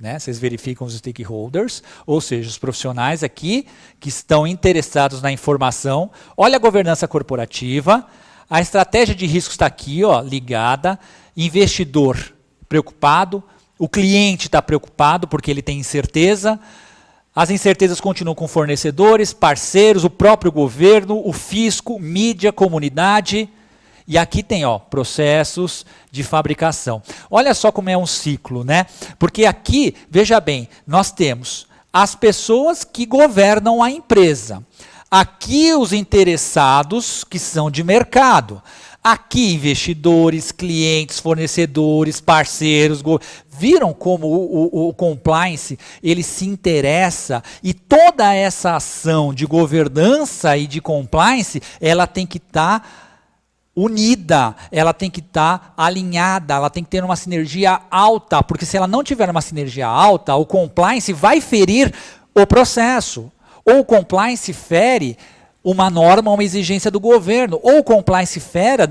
né, vocês verificam os stakeholders, ou seja, os profissionais aqui que estão interessados na informação. Olha a governança corporativa, a estratégia de riscos está aqui, ó, ligada, investidor preocupado, o cliente está preocupado porque ele tem incerteza, as incertezas continuam com fornecedores, parceiros, o próprio governo, o fisco, mídia, comunidade, e aqui tem, ó, processos de fabricação. Olha só como é um ciclo, né? Porque aqui, veja bem, nós temos as pessoas que governam a empresa, aqui os interessados que são de mercado, aqui investidores, clientes, fornecedores, parceiros, viram como o compliance ele se interessa e toda essa ação de governança e de compliance ela tem que estar unida, ela tem que estar alinhada, ela tem que ter uma sinergia alta, porque se ela não tiver uma sinergia alta, o compliance vai ferir o processo, ou o compliance fere uma norma, uma exigência do governo, ou o compliance fere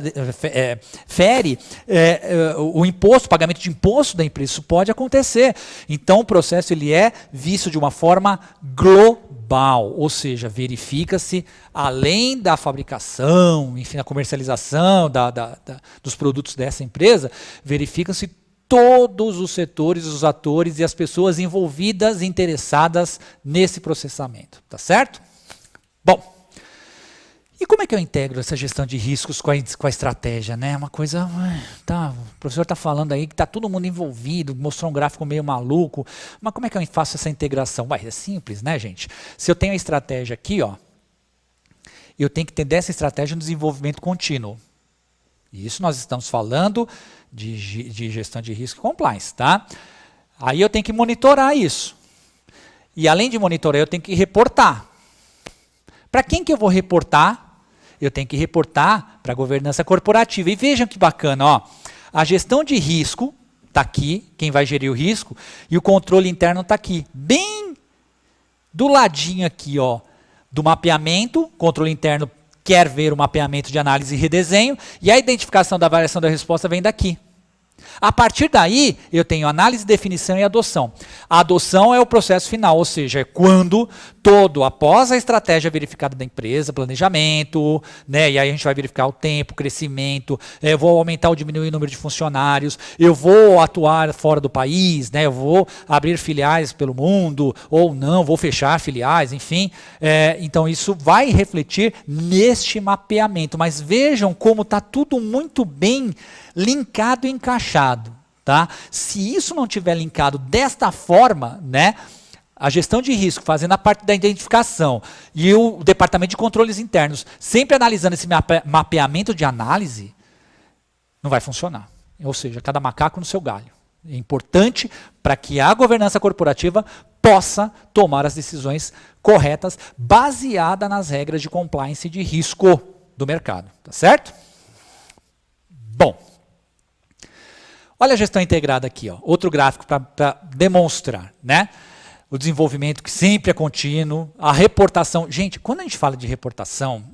o imposto, o pagamento de imposto da empresa. Isso pode acontecer. Então, o processo ele é visto de uma forma global, ou seja, verifica-se, além da fabricação, enfim, da comercialização dos produtos dessa empresa, verifica-se todos os setores, os atores e as pessoas envolvidas, interessadas nesse processamento. Tá certo? Bom, e como é que eu integro essa gestão de riscos com a estratégia, né? Uma coisa, o professor está falando aí que está todo mundo envolvido, mostrou um gráfico meio maluco, mas como é que eu faço essa integração? Ué, é simples, né, gente? Se eu tenho a estratégia aqui, ó, eu tenho que ter dessa estratégia um desenvolvimento contínuo. E isso nós estamos falando de gestão de risco e compliance, tá? Aí eu tenho que monitorar isso. E além de monitorar, eu tenho que reportar. Para quem que eu vou reportar? Eu tenho que reportar para a governança corporativa. E vejam que bacana, ó, a gestão de risco está aqui, quem vai gerir o risco, e o controle interno está aqui. Bem do ladinho aqui, ó, do mapeamento, controle interno quer ver o mapeamento de análise e redesenho, e a identificação da variação da resposta vem daqui. A partir daí, eu tenho análise, definição e adoção. A adoção é o processo final, ou seja, é quando após a estratégia verificada da empresa, planejamento, né, e aí a gente vai verificar o tempo, o crescimento, eu vou aumentar ou diminuir o número de funcionários, eu vou atuar fora do país, né, eu vou abrir filiais pelo mundo, ou não, vou fechar filiais, enfim. Então isso vai refletir neste mapeamento, mas vejam como está tudo muito bem linkado e encaixado, tá? Se isso não tiver linkado desta forma, né, a gestão de risco, fazendo a parte da identificação e o departamento de controles internos, sempre analisando esse mapeamento de análise, não vai funcionar. Ou seja, cada macaco no seu galho. É importante para que a governança corporativa possa tomar as decisões corretas, baseada nas regras de compliance e de risco do mercado, tá certo? Bom, olha a gestão integrada aqui, ó, outro gráfico para demonstrar, né? o desenvolvimento que sempre é contínuo, a reportação. Gente, quando a gente fala de reportação,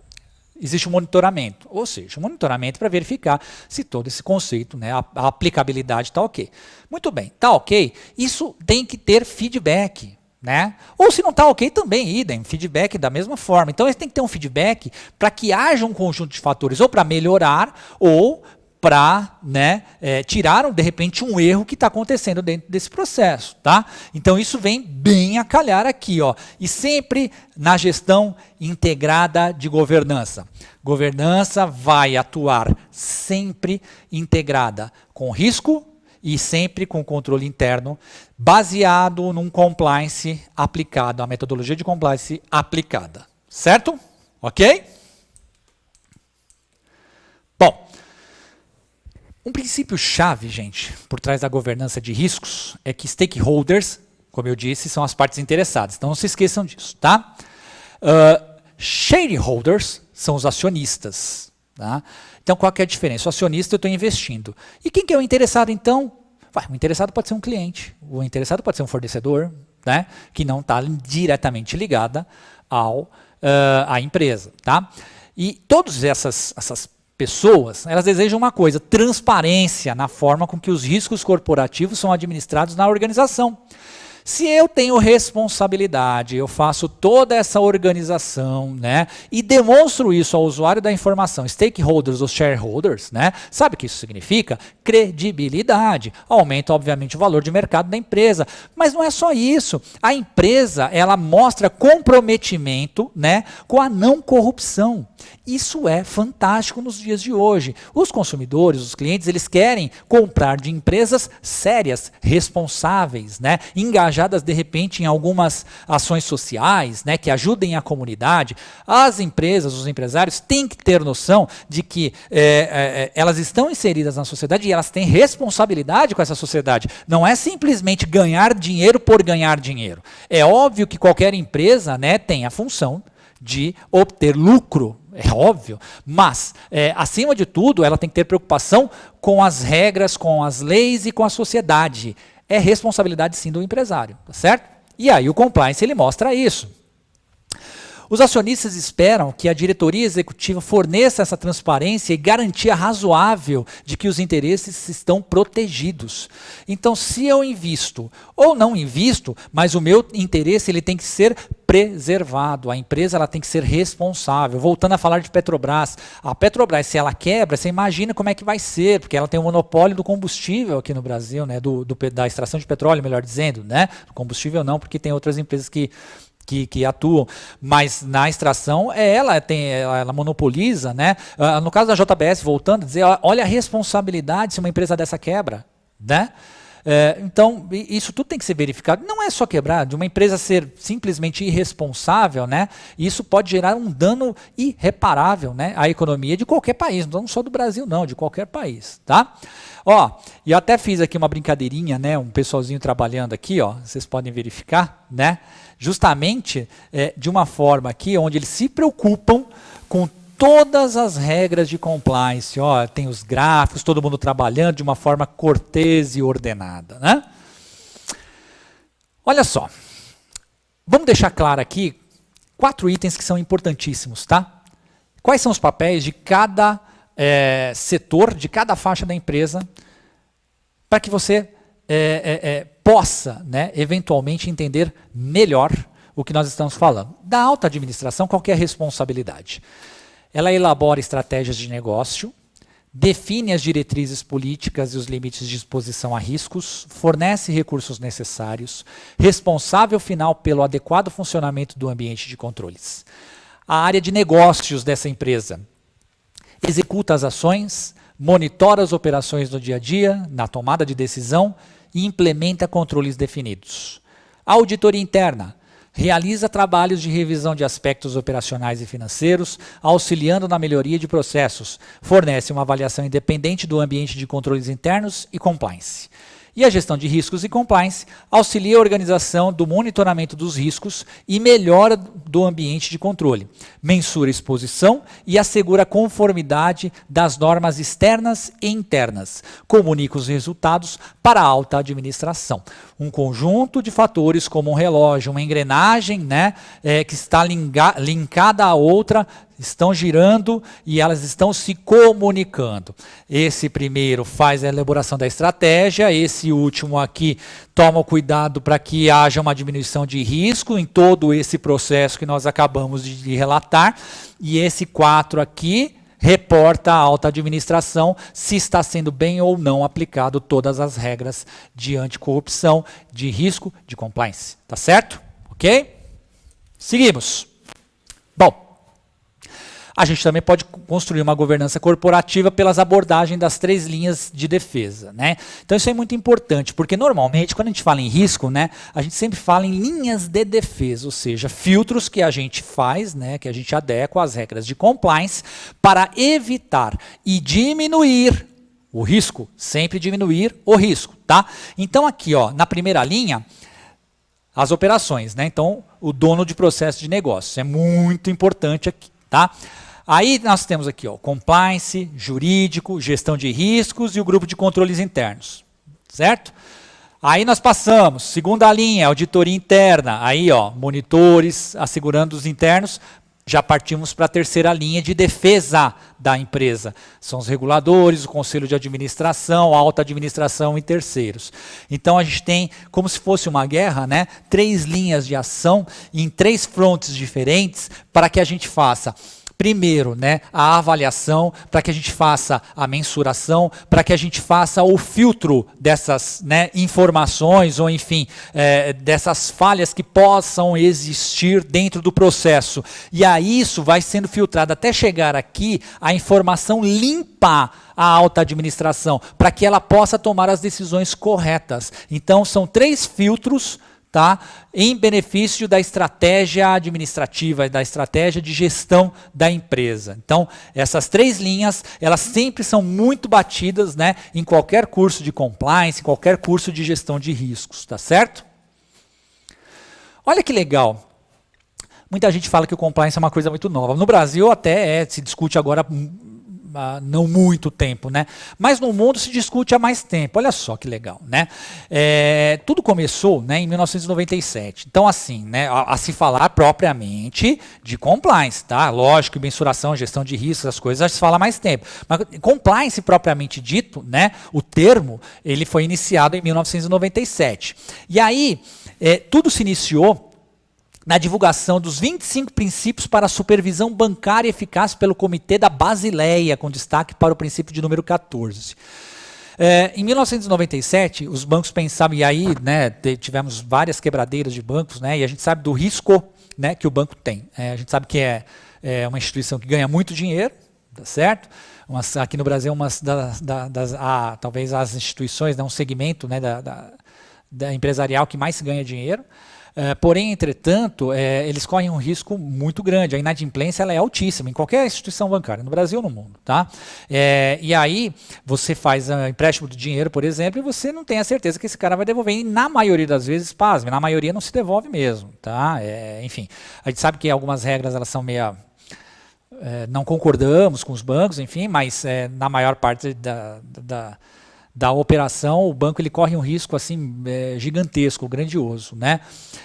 existe um monitoramento, ou seja, um monitoramento para verificar se todo esse conceito, né, a aplicabilidade está ok. Muito bem, está ok, isso tem que ter feedback. Né? Ou se não está ok, também idem, feedback da mesma forma. Então, tem que ter um feedback para que haja um conjunto de fatores, ou para melhorar, ou para, né, tirar, de repente, um erro que está acontecendo dentro desse processo. Tá? Então, isso vem bem a calhar aqui. Ó. E sempre na gestão integrada de governança. Governança vai atuar sempre integrada com risco, e sempre com controle interno, baseado num compliance aplicado, a metodologia de compliance aplicada. Certo? Ok? Bom, um princípio-chave, gente, por trás da governança de riscos, é que stakeholders, como eu disse, são as partes interessadas. Então não se esqueçam disso, tá? Shareholders são os acionistas, tá? Então, qual que é a diferença? O acionista, eu estou investindo. E quem que é o interessado, então? O interessado pode ser um cliente, o interessado pode ser um fornecedor, né, que não está diretamente ligada à empresa. Tá? E todas essas pessoas, elas desejam uma coisa, transparência na forma com que os riscos corporativos são administrados na organização. Se eu tenho responsabilidade, eu faço toda essa organização, né, e demonstro isso ao usuário da informação, stakeholders ou shareholders, né, sabe o que isso significa? Credibilidade. Aumenta, obviamente, o valor de mercado da empresa. Mas não é só isso. A empresa, ela mostra comprometimento, né, com a não corrupção. Isso é fantástico nos dias de hoje. Os consumidores, os clientes, eles querem comprar de empresas sérias, responsáveis, né, engajadas de repente em algumas ações sociais, né, que ajudem a comunidade. As empresas, os empresários têm que ter noção de que elas estão inseridas na sociedade e elas têm responsabilidade com essa sociedade. Não é simplesmente ganhar dinheiro por ganhar dinheiro. É óbvio que qualquer empresa, né, tem a função de obter lucro, é óbvio, mas, acima de tudo, ela tem que ter preocupação com as regras, com as leis e com a sociedade. É responsabilidade, sim, do empresário, tá certo? E aí o compliance, ele mostra isso. Os acionistas esperam que a diretoria executiva forneça essa transparência e garantia razoável de que os interesses estão protegidos. Então, se eu invisto ou não invisto, mas o meu interesse ele tem que ser preservado. A empresa ela tem que ser responsável. Voltando a falar de Petrobras, a Petrobras, se ela quebra, você imagina como é que vai ser, porque ela tem um monopólio do combustível aqui no Brasil, né, da extração de petróleo, melhor dizendo, né? Do combustível não, porque tem outras empresas que atuam, mas na extração ela monopoliza, né? No caso da JBS, voltando a dizer, olha a responsabilidade se uma empresa dessa quebra, né? Então, isso tudo tem que ser verificado. Não é só quebrar, de uma empresa ser simplesmente irresponsável, né? Isso pode gerar um dano irreparável, né, à economia de qualquer país, não só do Brasil, não, de qualquer país, tá? Ó, e eu até fiz aqui uma brincadeirinha, né? Um pessoalzinho trabalhando aqui, ó, vocês podem verificar, né? Justamente de uma forma aqui onde eles se preocupam com todas as regras de compliance. Ó, tem os gráficos, todo mundo trabalhando de uma forma cortês e ordenada, né? Olha só, vamos deixar claro aqui 4 itens que são importantíssimos, tá? Quais são os papéis de cada setor, de cada faixa da empresa, para que você possa, né, eventualmente entender melhor o que nós estamos falando. Da alta administração, qual que é a responsabilidade? Ela elabora estratégias de negócio, define as diretrizes políticas e os limites de exposição a riscos, fornece recursos necessários, responsável final pelo adequado funcionamento do ambiente de controles. A área de negócios dessa empresa executa as ações, monitora as operações no dia a dia, na tomada de decisão e implementa controles definidos. A auditoria interna realiza trabalhos de revisão de aspectos operacionais e financeiros, auxiliando na melhoria de processos, fornece uma avaliação independente do ambiente de controles internos e compliance. E a gestão de riscos e compliance auxilia a organização do monitoramento dos riscos e melhora do ambiente de controle, mensura a exposição e assegura a conformidade das normas externas e internas, comunica os resultados para a alta administração. Um conjunto de fatores como um relógio, uma engrenagem, né, que está linkada à outra, estão girando e elas estão se comunicando. Esse primeiro faz a elaboração da estratégia, esse último aqui toma o cuidado para que haja uma diminuição de risco em todo esse processo que nós acabamos de relatar, e esse 4 aqui reporta à alta administração se está sendo bem ou não aplicado todas as regras de anticorrupção, de risco, de compliance. Tá certo? Ok? Seguimos. Bom, a gente também pode construir uma governança corporativa pelas abordagens das 3 linhas de defesa, né? Então isso é muito importante, porque normalmente quando a gente fala em risco, né, a gente sempre fala em linhas de defesa, ou seja, filtros que a gente faz, né, que a gente adequa às regras de compliance para evitar e diminuir o risco, sempre diminuir o risco, tá? Então aqui, ó, na primeira linha, as operações, né? Então o dono de processo de negócio, é muito importante aqui, tá? Aí nós temos aqui, ó, compliance, jurídico, gestão de riscos e o grupo de controles internos, certo? Aí nós passamos, segunda linha, auditoria interna, aí ó, monitores, assegurando os internos, já partimos para a terceira linha de defesa da empresa. São os reguladores, o conselho de administração, a alta administração e terceiros. Então a gente tem, como se fosse uma guerra, né, 3 linhas de ação em 3 frontes diferentes para que a gente faça primeiro, né, a avaliação, para que a gente faça a mensuração, para que a gente faça o filtro dessas, né, informações, ou enfim, dessas falhas que possam existir dentro do processo. E aí isso vai sendo filtrado até chegar aqui a informação limpa à alta administração, para que ela possa tomar as decisões corretas. Então são 3 filtros, tá, em benefício da estratégia administrativa, da estratégia de gestão da empresa. Então, essas 3 linhas, elas sempre são muito batidas, né, em qualquer curso de compliance, em qualquer curso de gestão de riscos, tá certo? Olha que legal. Muita gente fala que o compliance é uma coisa muito nova. No Brasil até se discute agora não muito tempo, né? Mas no mundo se discute há mais tempo. Olha só que legal, né? Tudo começou, né, em 1997. Então, assim, né, a se falar propriamente de compliance, tá? Lógico que mensuração, gestão de riscos, as coisas já se fala há mais tempo. Mas compliance propriamente dito, né, o termo, ele foi iniciado em 1997. E aí, tudo se iniciou na divulgação dos 25 princípios para a supervisão bancária eficaz pelo Comitê da Basileia, com destaque para o princípio de número 14. Em 1997, os bancos pensavam, e aí, né, tivemos várias quebradeiras de bancos, né, e a gente sabe do risco, né, que o banco tem. A gente sabe que é uma instituição que ganha muito dinheiro, tá certo? Aqui no Brasil, talvez as instituições, né, um segmento, né, da empresarial que mais se ganha dinheiro. Porém, entretanto, eles correm um risco muito grande. A inadimplência ela é altíssima em qualquer instituição bancária, no Brasil ou no mundo. Tá? E aí, você faz empréstimo de dinheiro, por exemplo, e você não tem a certeza que esse cara vai devolver. E na maioria das vezes, pasme, na maioria não se devolve mesmo. Tá? Enfim, a gente sabe que algumas regras elas são meio... não concordamos com os bancos, enfim, mas na maior parte da operação, o banco ele corre um risco assim gigantesco, grandioso, né?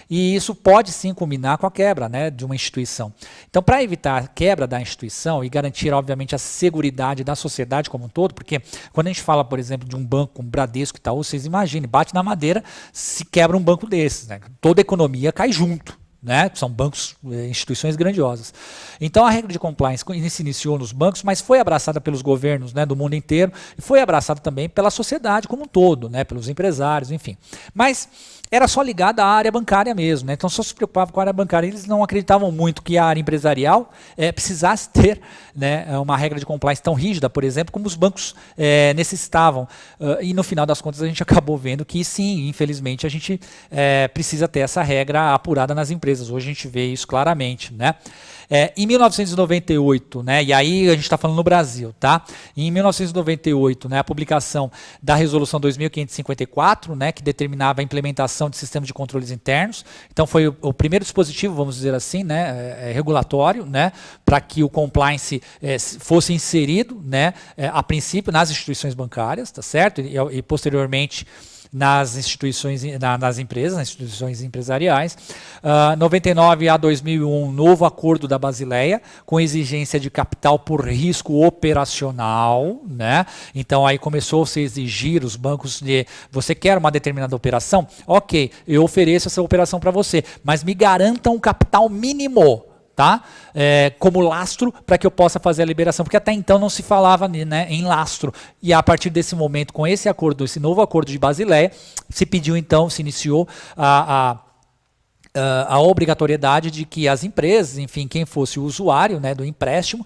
E isso pode sim culminar com a quebra, né, de uma instituição. Então, para evitar a quebra da instituição e garantir, obviamente, a seguridade da sociedade como um todo, porque quando a gente fala, por exemplo, de um banco como Bradesco e Itaú, vocês imaginem, bate na madeira, se quebra um banco desses, né? Toda a economia cai junto. Né? São bancos, instituições grandiosas. Então a regra de compliance se iniciou nos bancos, mas foi abraçada pelos governos, né, do mundo inteiro e foi abraçada também pela sociedade como um todo, né, pelos empresários, enfim. Mas era só ligada à área bancária mesmo, né? Então só se preocupava com a área bancária. Eles não acreditavam muito que a área empresarial precisasse ter, né, uma regra de compliance tão rígida, por exemplo, como os bancos necessitavam. E no final das contas a gente acabou vendo que sim, infelizmente a gente precisa ter essa regra apurada nas empresas empresas. Hoje a gente vê isso claramente, né? Em 1998, né, e aí a gente está falando no Brasil, tá? Em 1998, né, a publicação da Resolução 2554, né, que determinava a implementação de sistemas de controles internos. Então foi o primeiro dispositivo, vamos dizer assim, né, regulatório, né, para que o compliance fosse inserido, né, a princípio nas instituições bancárias, tá certo? E posteriormente nas instituições, nas empresas, nas instituições empresariais. 99 a 2001, novo acordo da Basileia, com exigência de capital por risco operacional, né? Então aí começou a se exigir os bancos de, você quer uma determinada operação? Ok, eu ofereço essa operação para você, mas me garanta um capital mínimo, tá? Como lastro para que eu possa fazer a liberação, porque até então não se falava, né, em lastro. E a partir desse momento, com esse acordo, esse novo acordo de Basileia, se pediu então, se iniciou a obrigatoriedade de que as empresas, enfim, quem fosse o usuário, né, do empréstimo,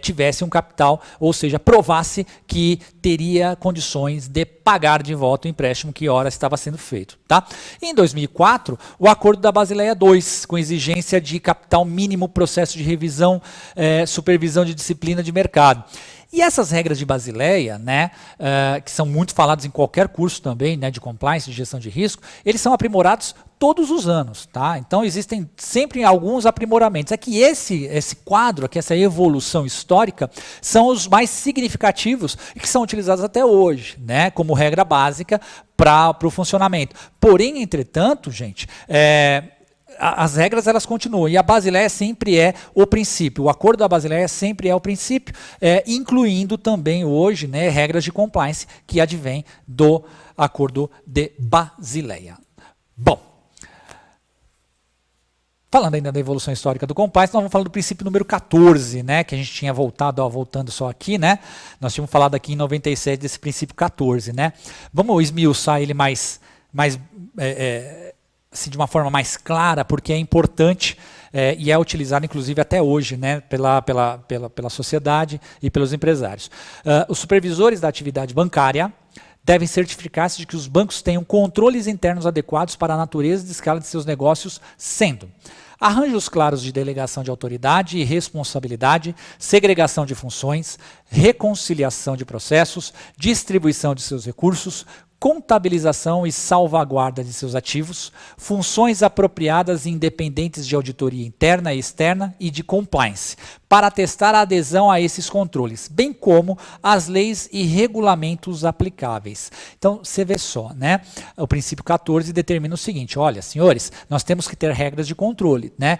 tivesse um capital, ou seja, provasse que teria condições de pagar de volta o empréstimo que ora estava sendo feito. Tá? Em 2004, o acordo da Basileia II, com exigência de capital mínimo, processo de revisão, supervisão de disciplina de mercado. E essas regras de Basileia, né, que são muito faladas em qualquer curso também, né, de compliance, de gestão de risco, eles são aprimorados todos os anos, tá? Então existem sempre alguns aprimoramentos. É que esse quadro, que essa evolução histórica, são os mais significativos e que são utilizados até hoje, né, como regra básica para o funcionamento. Porém, entretanto, gente, as regras elas continuam, e a Basileia sempre é o princípio, o acordo da Basileia sempre é o princípio, incluindo também hoje, né, regras de compliance que advêm do acordo de Basileia. Bom, falando ainda da evolução histórica do compliance, nós vamos falar do princípio número 14, né, que a gente tinha voltando só aqui, né, nós tínhamos falado aqui em 97 desse princípio 14, né, vamos esmiuçar ele mais assim, de uma forma mais clara, porque é importante e é utilizado inclusive até hoje, né, pela sociedade e pelos empresários. Os supervisores da atividade bancária devem certificar-se de que os bancos tenham controles internos adequados para a natureza e escala de seus negócios, sendo arranjos claros de delegação de autoridade e responsabilidade, segregação de funções, reconciliação de processos, distribuição de seus recursos, contabilização e salvaguarda de seus ativos, funções apropriadas e independentes de auditoria interna e externa e de compliance, para atestar a adesão a esses controles, bem como as leis e regulamentos aplicáveis. Então, você vê só, né? O princípio 14 determina o seguinte, olha, senhores, nós temos que ter regras de controle, né?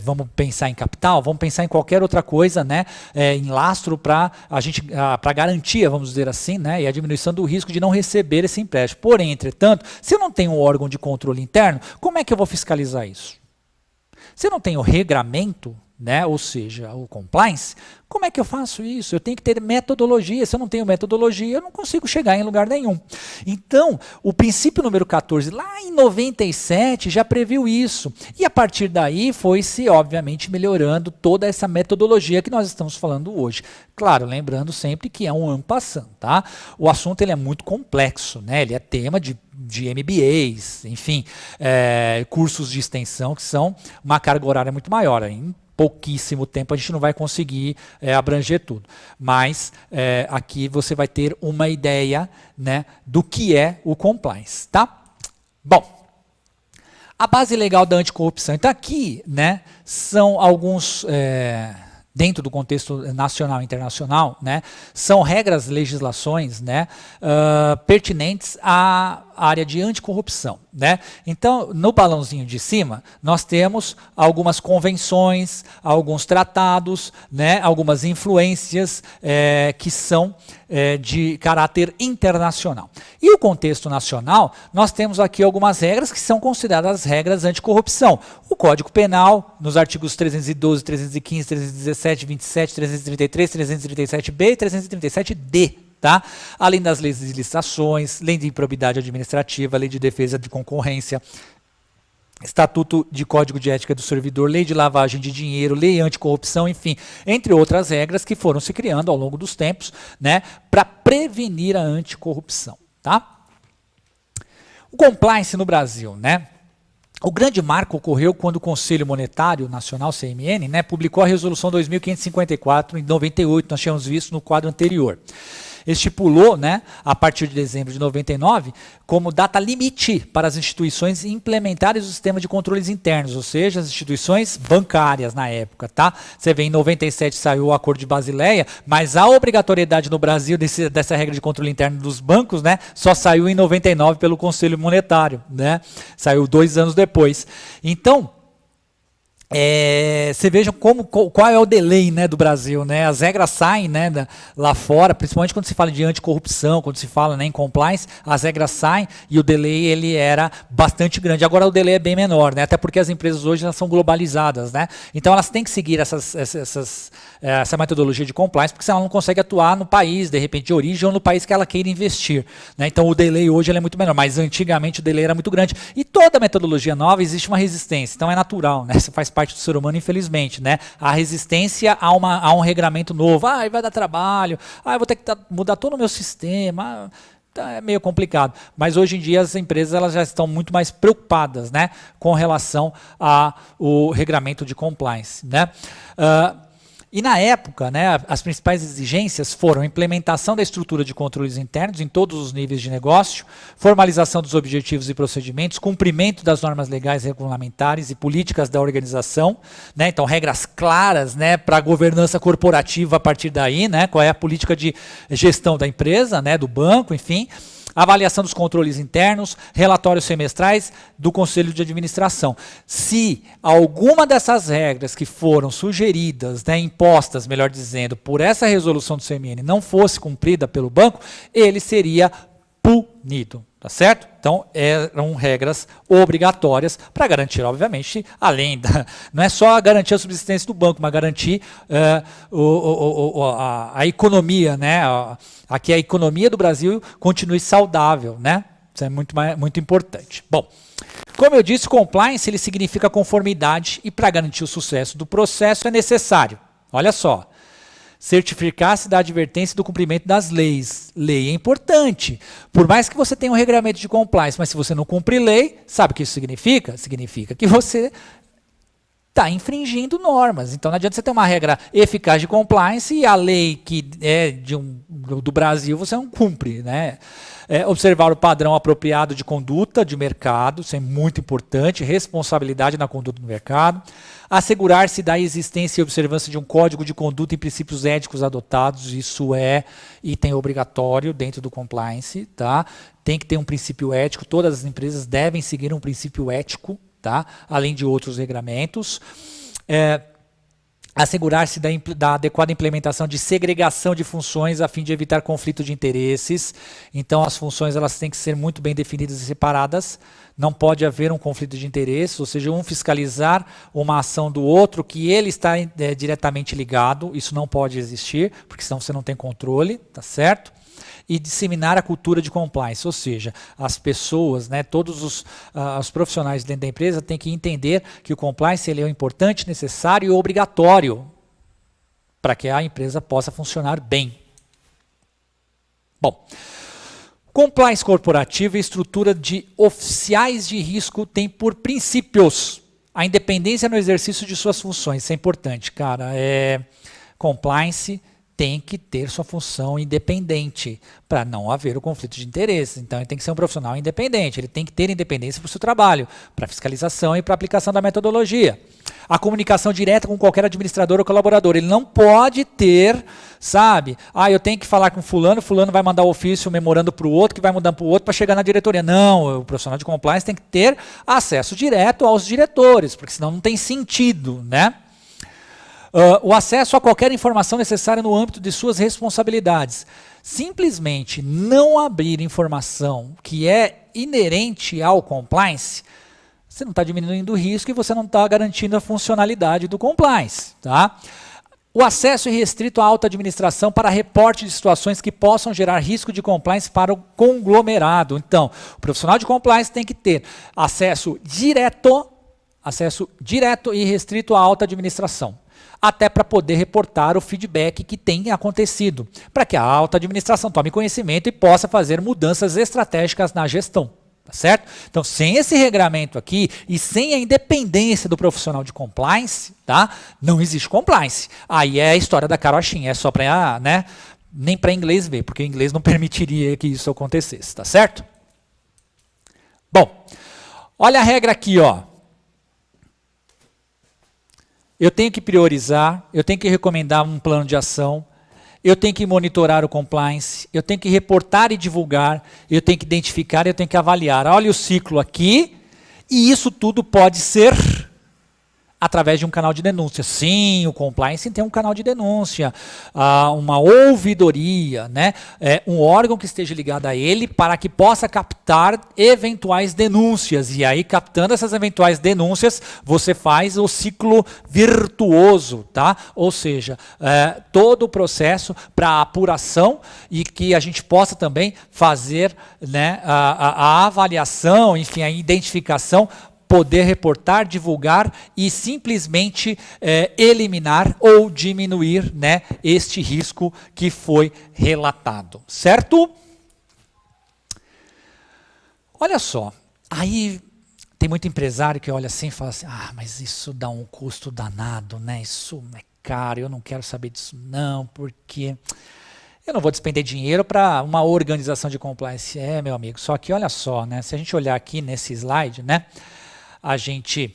Vamos pensar em capital, vamos pensar em qualquer outra coisa, né? Em lastro para garantia, vamos dizer assim, né? E a diminuição do risco de não receber esse empréstimo. Porém, entretanto, se eu não tenho um órgão de controle interno, como é que eu vou fiscalizar isso? Se eu não tenho regramento, né, ou seja, o compliance, como é que eu faço isso? Eu tenho que ter metodologia. Se eu não tenho metodologia, eu não consigo chegar em lugar nenhum. Então, o princípio número 14, lá em 97, já previu isso. E a partir daí foi-se, obviamente, melhorando toda essa metodologia que nós estamos falando hoje. Claro, lembrando sempre que é um ano passando, tá? O assunto ele é muito complexo, né? Ele é tema de MBAs, enfim, cursos de extensão que são uma carga horária muito maior. Em pouquíssimo tempo a gente não vai conseguir abranger tudo. Mas aqui você vai ter uma ideia, né, do que é o compliance, tá? Bom, a base legal da anticorrupção. Então aqui, né, são alguns... dentro do contexto nacional e internacional, né, são regras, legislações, né, pertinentes à área de anticorrupção, né? Então, no balãozinho de cima, nós temos algumas convenções, alguns tratados, né, algumas influências que são de caráter internacional. E o contexto nacional, nós temos aqui algumas regras que são consideradas regras anticorrupção. O Código Penal, nos artigos 312, 315, 317, 27, 333, 337b e 337d. Tá? Além das leis de licitações, lei de improbidade administrativa, lei de defesa de concorrência, Estatuto de Código de Ética do Servidor, lei de lavagem de dinheiro, lei anticorrupção, enfim, entre outras regras que foram se criando ao longo dos tempos, né, para prevenir a anticorrupção. Tá? O compliance no Brasil, né? O grande marco ocorreu quando o Conselho Monetário Nacional, CMN, né, publicou a Resolução 2554 em 98, nós tínhamos visto no quadro anterior. Estipulou, né, a partir de dezembro de 99, como data limite para as instituições implementarem o sistema de controles internos, ou seja, as instituições bancárias na época, tá? Você vê, em 97 saiu o Acordo de Basileia, mas a obrigatoriedade no Brasil dessa regra de controle interno dos bancos, né, só saiu em 99 pelo Conselho Monetário, né? Saiu 2 anos depois. Então, você veja qual é o delay, né, do Brasil, né? As regras saem, né, lá fora, principalmente quando se fala de anticorrupção, quando se fala, né, em compliance, as regras saem e o delay ele era bastante grande. Agora o delay é bem menor, né? Até porque as empresas hoje elas são globalizadas, né? Então elas têm que seguir essa metodologia de compliance, porque senão ela não consegue atuar no país, de repente de origem, ou no país que ela queira investir, né? Então o delay hoje ele é muito menor, mas antigamente o delay era muito grande. E toda metodologia nova existe uma resistência, então é natural, né? Você faz parte do ser humano, infelizmente, né? A resistência a um regramento novo. Vai dar trabalho. Eu vou ter que mudar todo o meu sistema. É meio complicado. Mas hoje em dia as empresas elas já estão muito mais preocupadas, né, com relação ao regramento de compliance, né? E na época, né, as principais exigências foram a implementação da estrutura de controles internos em todos os níveis de negócio, formalização dos objetivos e procedimentos, cumprimento das normas legais, regulamentares e políticas da organização, né, então regras claras, né, para a governança corporativa a partir daí, né, qual é a política de gestão da empresa, né, do banco, enfim. Avaliação dos controles internos, relatórios semestrais do Conselho de Administração. Se alguma dessas regras que foram sugeridas, né, impostas, melhor dizendo, por essa resolução do CMN não fosse cumprida pelo banco, ele seria punido, tá certo? Então, eram regras obrigatórias para garantir, obviamente, além da... Não é só garantir a subsistência do banco, mas garantir a economia, né? Que a economia do Brasil continue saudável, né? Isso é muito importante. Bom, como eu disse, compliance ele significa conformidade e para garantir o sucesso do processo é necessário, olha só, certificar-se da advertência e do cumprimento das leis. Lei é importante. Por mais que você tenha um regramento de compliance, mas se você não cumprir lei, sabe o que isso significa? Significa que você está infringindo normas. Então não adianta você ter uma regra eficaz de compliance e a lei que é do Brasil você não cumpre, né? Observar o padrão apropriado de conduta de mercado, isso é muito importante, responsabilidade na conduta do mercado, assegurar-se da existência e observância de um código de conduta e princípios éticos adotados, isso é item obrigatório dentro do compliance, tá? Tem que ter um princípio ético, todas as empresas devem seguir um princípio ético, tá? Além de outros regramentos. Assegurar-se da adequada implementação de segregação de funções a fim de evitar conflito de interesses. Então as funções elas têm que ser muito bem definidas e separadas. Não pode haver um conflito de interesses, ou seja, um fiscalizar uma ação do outro que ele está diretamente ligado. Isso não pode existir, porque senão você não tem controle, tá certo? E disseminar a cultura de compliance, ou seja, as pessoas, né, todos os profissionais dentro da empresa têm que entender que o compliance ele é importante, necessário e obrigatório para que a empresa possa funcionar bem. Bom, compliance corporativa e estrutura de oficiais de risco tem por princípios a independência no exercício de suas funções, isso é importante, cara. Compliance tem que ter sua função independente para não haver o conflito de interesses. Então, ele tem que ser um profissional independente, ele tem que ter independência para o seu trabalho, para fiscalização e para aplicação da metodologia. A comunicação direta com qualquer administrador ou colaborador. Ele não pode ter, sabe, eu tenho que falar com fulano vai mandar o ofício, o memorando para o outro, que vai mudar para o outro para chegar na diretoria. Não, o profissional de compliance tem que ter acesso direto aos diretores, porque senão não tem sentido, né? O acesso a qualquer informação necessária no âmbito de suas responsabilidades. Simplesmente não abrir informação que é inerente ao compliance, você não está diminuindo o risco e você não está garantindo a funcionalidade do compliance, tá? O acesso irrestrito à alta administração para reporte de situações que possam gerar risco de compliance para o conglomerado. Então, o profissional de compliance tem que ter acesso direto e restrito à alta administração, até para poder reportar o feedback que tem acontecido, para que a alta administração tome conhecimento e possa fazer mudanças estratégicas na gestão. Tá certo? Então, sem esse regramento aqui e sem a independência do profissional de compliance, tá? Não existe compliance. Aí é a história da carochinha, é só para, né? Nem para inglês ver, porque o inglês não permitiria que isso acontecesse, tá certo? Bom, olha a regra aqui, ó. Eu tenho que priorizar, eu tenho que recomendar um plano de ação, eu tenho que monitorar o compliance, eu tenho que reportar e divulgar, eu tenho que identificar e eu tenho que avaliar. Olha o ciclo aqui, e isso tudo pode ser através de um canal de denúncia. Sim, o compliance tem um canal de denúncia, uma ouvidoria, né? Um órgão que esteja ligado a ele para que possa captar eventuais denúncias. E aí, captando essas eventuais denúncias, você faz o ciclo virtuoso, tá? Ou seja, todo o processo para apuração e que a gente possa também fazer, né, a avaliação, enfim, a identificação, poder reportar, divulgar e simplesmente eliminar ou diminuir, né, este risco que foi relatado, certo? Olha só, aí tem muito empresário que olha assim e fala assim, mas isso dá um custo danado, né? Isso é caro, eu não quero saber disso não, porque eu não vou despender dinheiro para uma organização de compliance. Meu amigo, só que olha só, né, se a gente olhar aqui nesse slide, né, a gente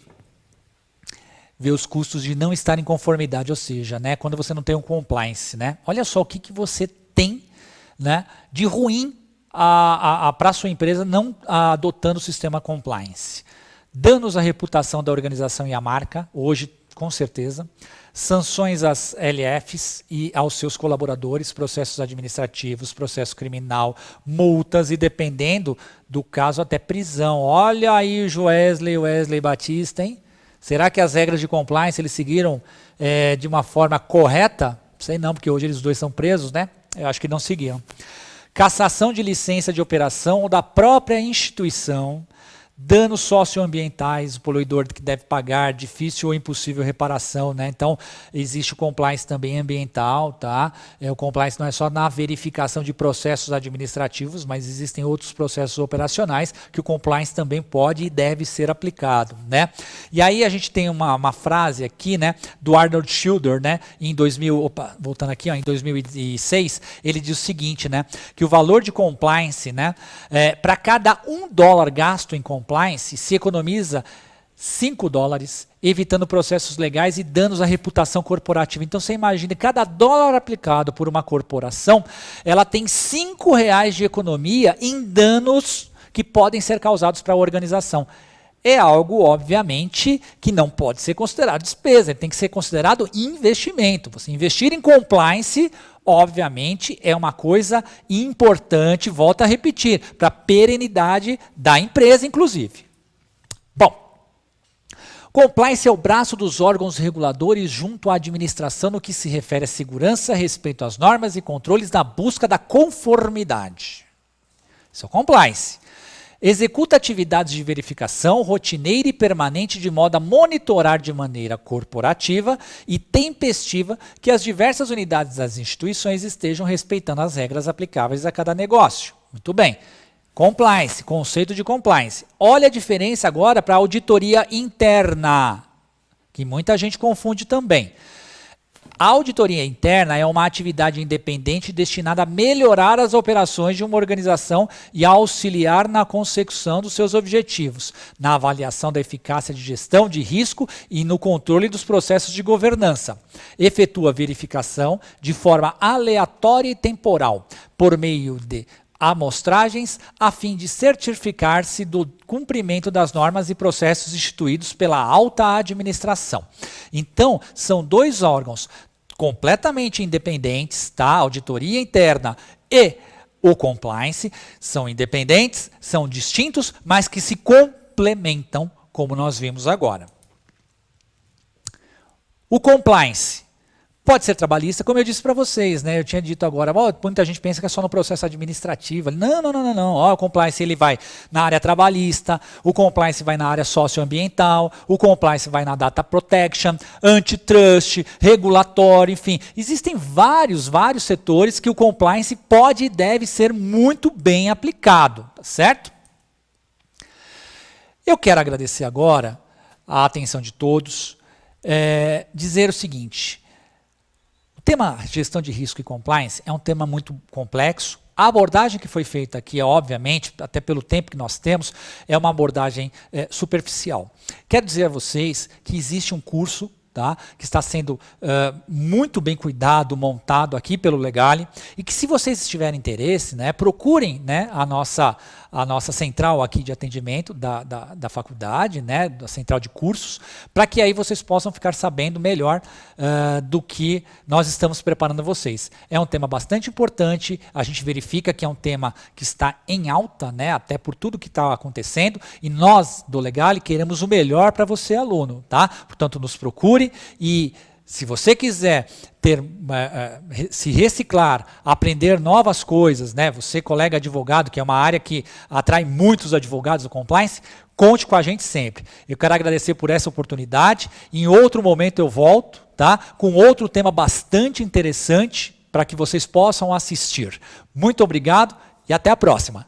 vê os custos de não estar em conformidade, ou seja, né, quando você não tem um compliance, né, olha só o que você tem, né, de ruim para a sua empresa não adotando o sistema compliance. Danos à reputação da organização e à marca, hoje com certeza, sanções às LFs e aos seus colaboradores, processos administrativos, processo criminal, multas e, dependendo do caso, até prisão. Olha aí o Wesley Batista, hein? Será que as regras de compliance eles seguiram de uma forma correta? Sei não, porque hoje eles dois são presos, né? Eu acho que não seguiram. Cassação de licença de operação ou da própria instituição. Danos socioambientais, o poluidor que deve pagar, difícil ou impossível reparação, né? Então, existe o compliance também ambiental, tá? O compliance não é só na verificação de processos administrativos, mas existem outros processos operacionais que o compliance também pode e deve ser aplicado, né? E aí a gente tem uma frase aqui, né, do Arnold Schilder, né, em 2006, ele diz o seguinte, né, que o valor de compliance, né, para cada $1 gasto em compliance, se economiza $5, evitando processos legais e danos à reputação corporativa. Então você imagina, cada $1 aplicado por uma corporação, ela tem R$5 de economia em danos que podem ser causados para a organização. É algo, obviamente, que não pode ser considerado despesa, tem que ser considerado investimento. Você investir em compliance, obviamente, é uma coisa importante, volto a repetir, para a perenidade da empresa, inclusive. Bom, compliance é o braço dos órgãos reguladores junto à administração no que se refere à segurança, respeito às normas e controles na busca da conformidade. Isso é o compliance. Executa atividades de verificação rotineira e permanente de modo a monitorar de maneira corporativa e tempestiva que as diversas unidades das instituições estejam respeitando as regras aplicáveis a cada negócio. Muito bem. Compliance, conceito de compliance. Olha a diferença agora para a auditoria interna, que muita gente confunde também. A auditoria interna é uma atividade independente destinada a melhorar as operações de uma organização e a auxiliar na consecução dos seus objetivos, na avaliação da eficácia de gestão de risco e no controle dos processos de governança. Efetua verificação de forma aleatória e temporal, por meio de amostragens, a fim de certificar-se do cumprimento das normas e processos instituídos pela alta administração. Então, são dois órgãos completamente independentes, tá? A auditoria interna e o compliance são independentes, são distintos, mas que se complementam, como nós vimos agora. O compliance pode ser trabalhista, como eu disse para vocês, né? Eu tinha dito agora, muita gente pensa que é só no processo administrativo. Não. O compliance ele vai na área trabalhista, o compliance vai na área socioambiental, o compliance vai na data protection, antitrust, regulatório, enfim. Existem vários setores que o compliance pode e deve ser muito bem aplicado, tá certo? Eu quero agradecer agora a atenção de todos, dizer o seguinte: o tema gestão de risco e compliance é um tema muito complexo. A abordagem que foi feita aqui, obviamente, até pelo tempo que nós temos, é uma abordagem superficial. Quero dizer a vocês que existe um curso, tá, que está sendo muito bem cuidado, montado aqui pelo Legale, e que, se vocês tiverem interesse, né, procurem, né, a nossa central aqui de atendimento da faculdade, né, da central de cursos, para que aí vocês possam ficar sabendo melhor do que nós estamos preparando a vocês. É um tema bastante importante, a gente verifica que é um tema que está em alta, né, até por tudo que está acontecendo, e nós, do Legale, queremos o melhor para você, aluno, tá? Portanto, nos procure, e se você quiser se reciclar, aprender novas coisas, né? Você, colega advogado, que é uma área que atrai muitos advogados do compliance, conte com a gente sempre. Eu quero agradecer por essa oportunidade. Em outro momento eu volto, tá? Com outro tema bastante interessante para que vocês possam assistir. Muito obrigado e até a próxima.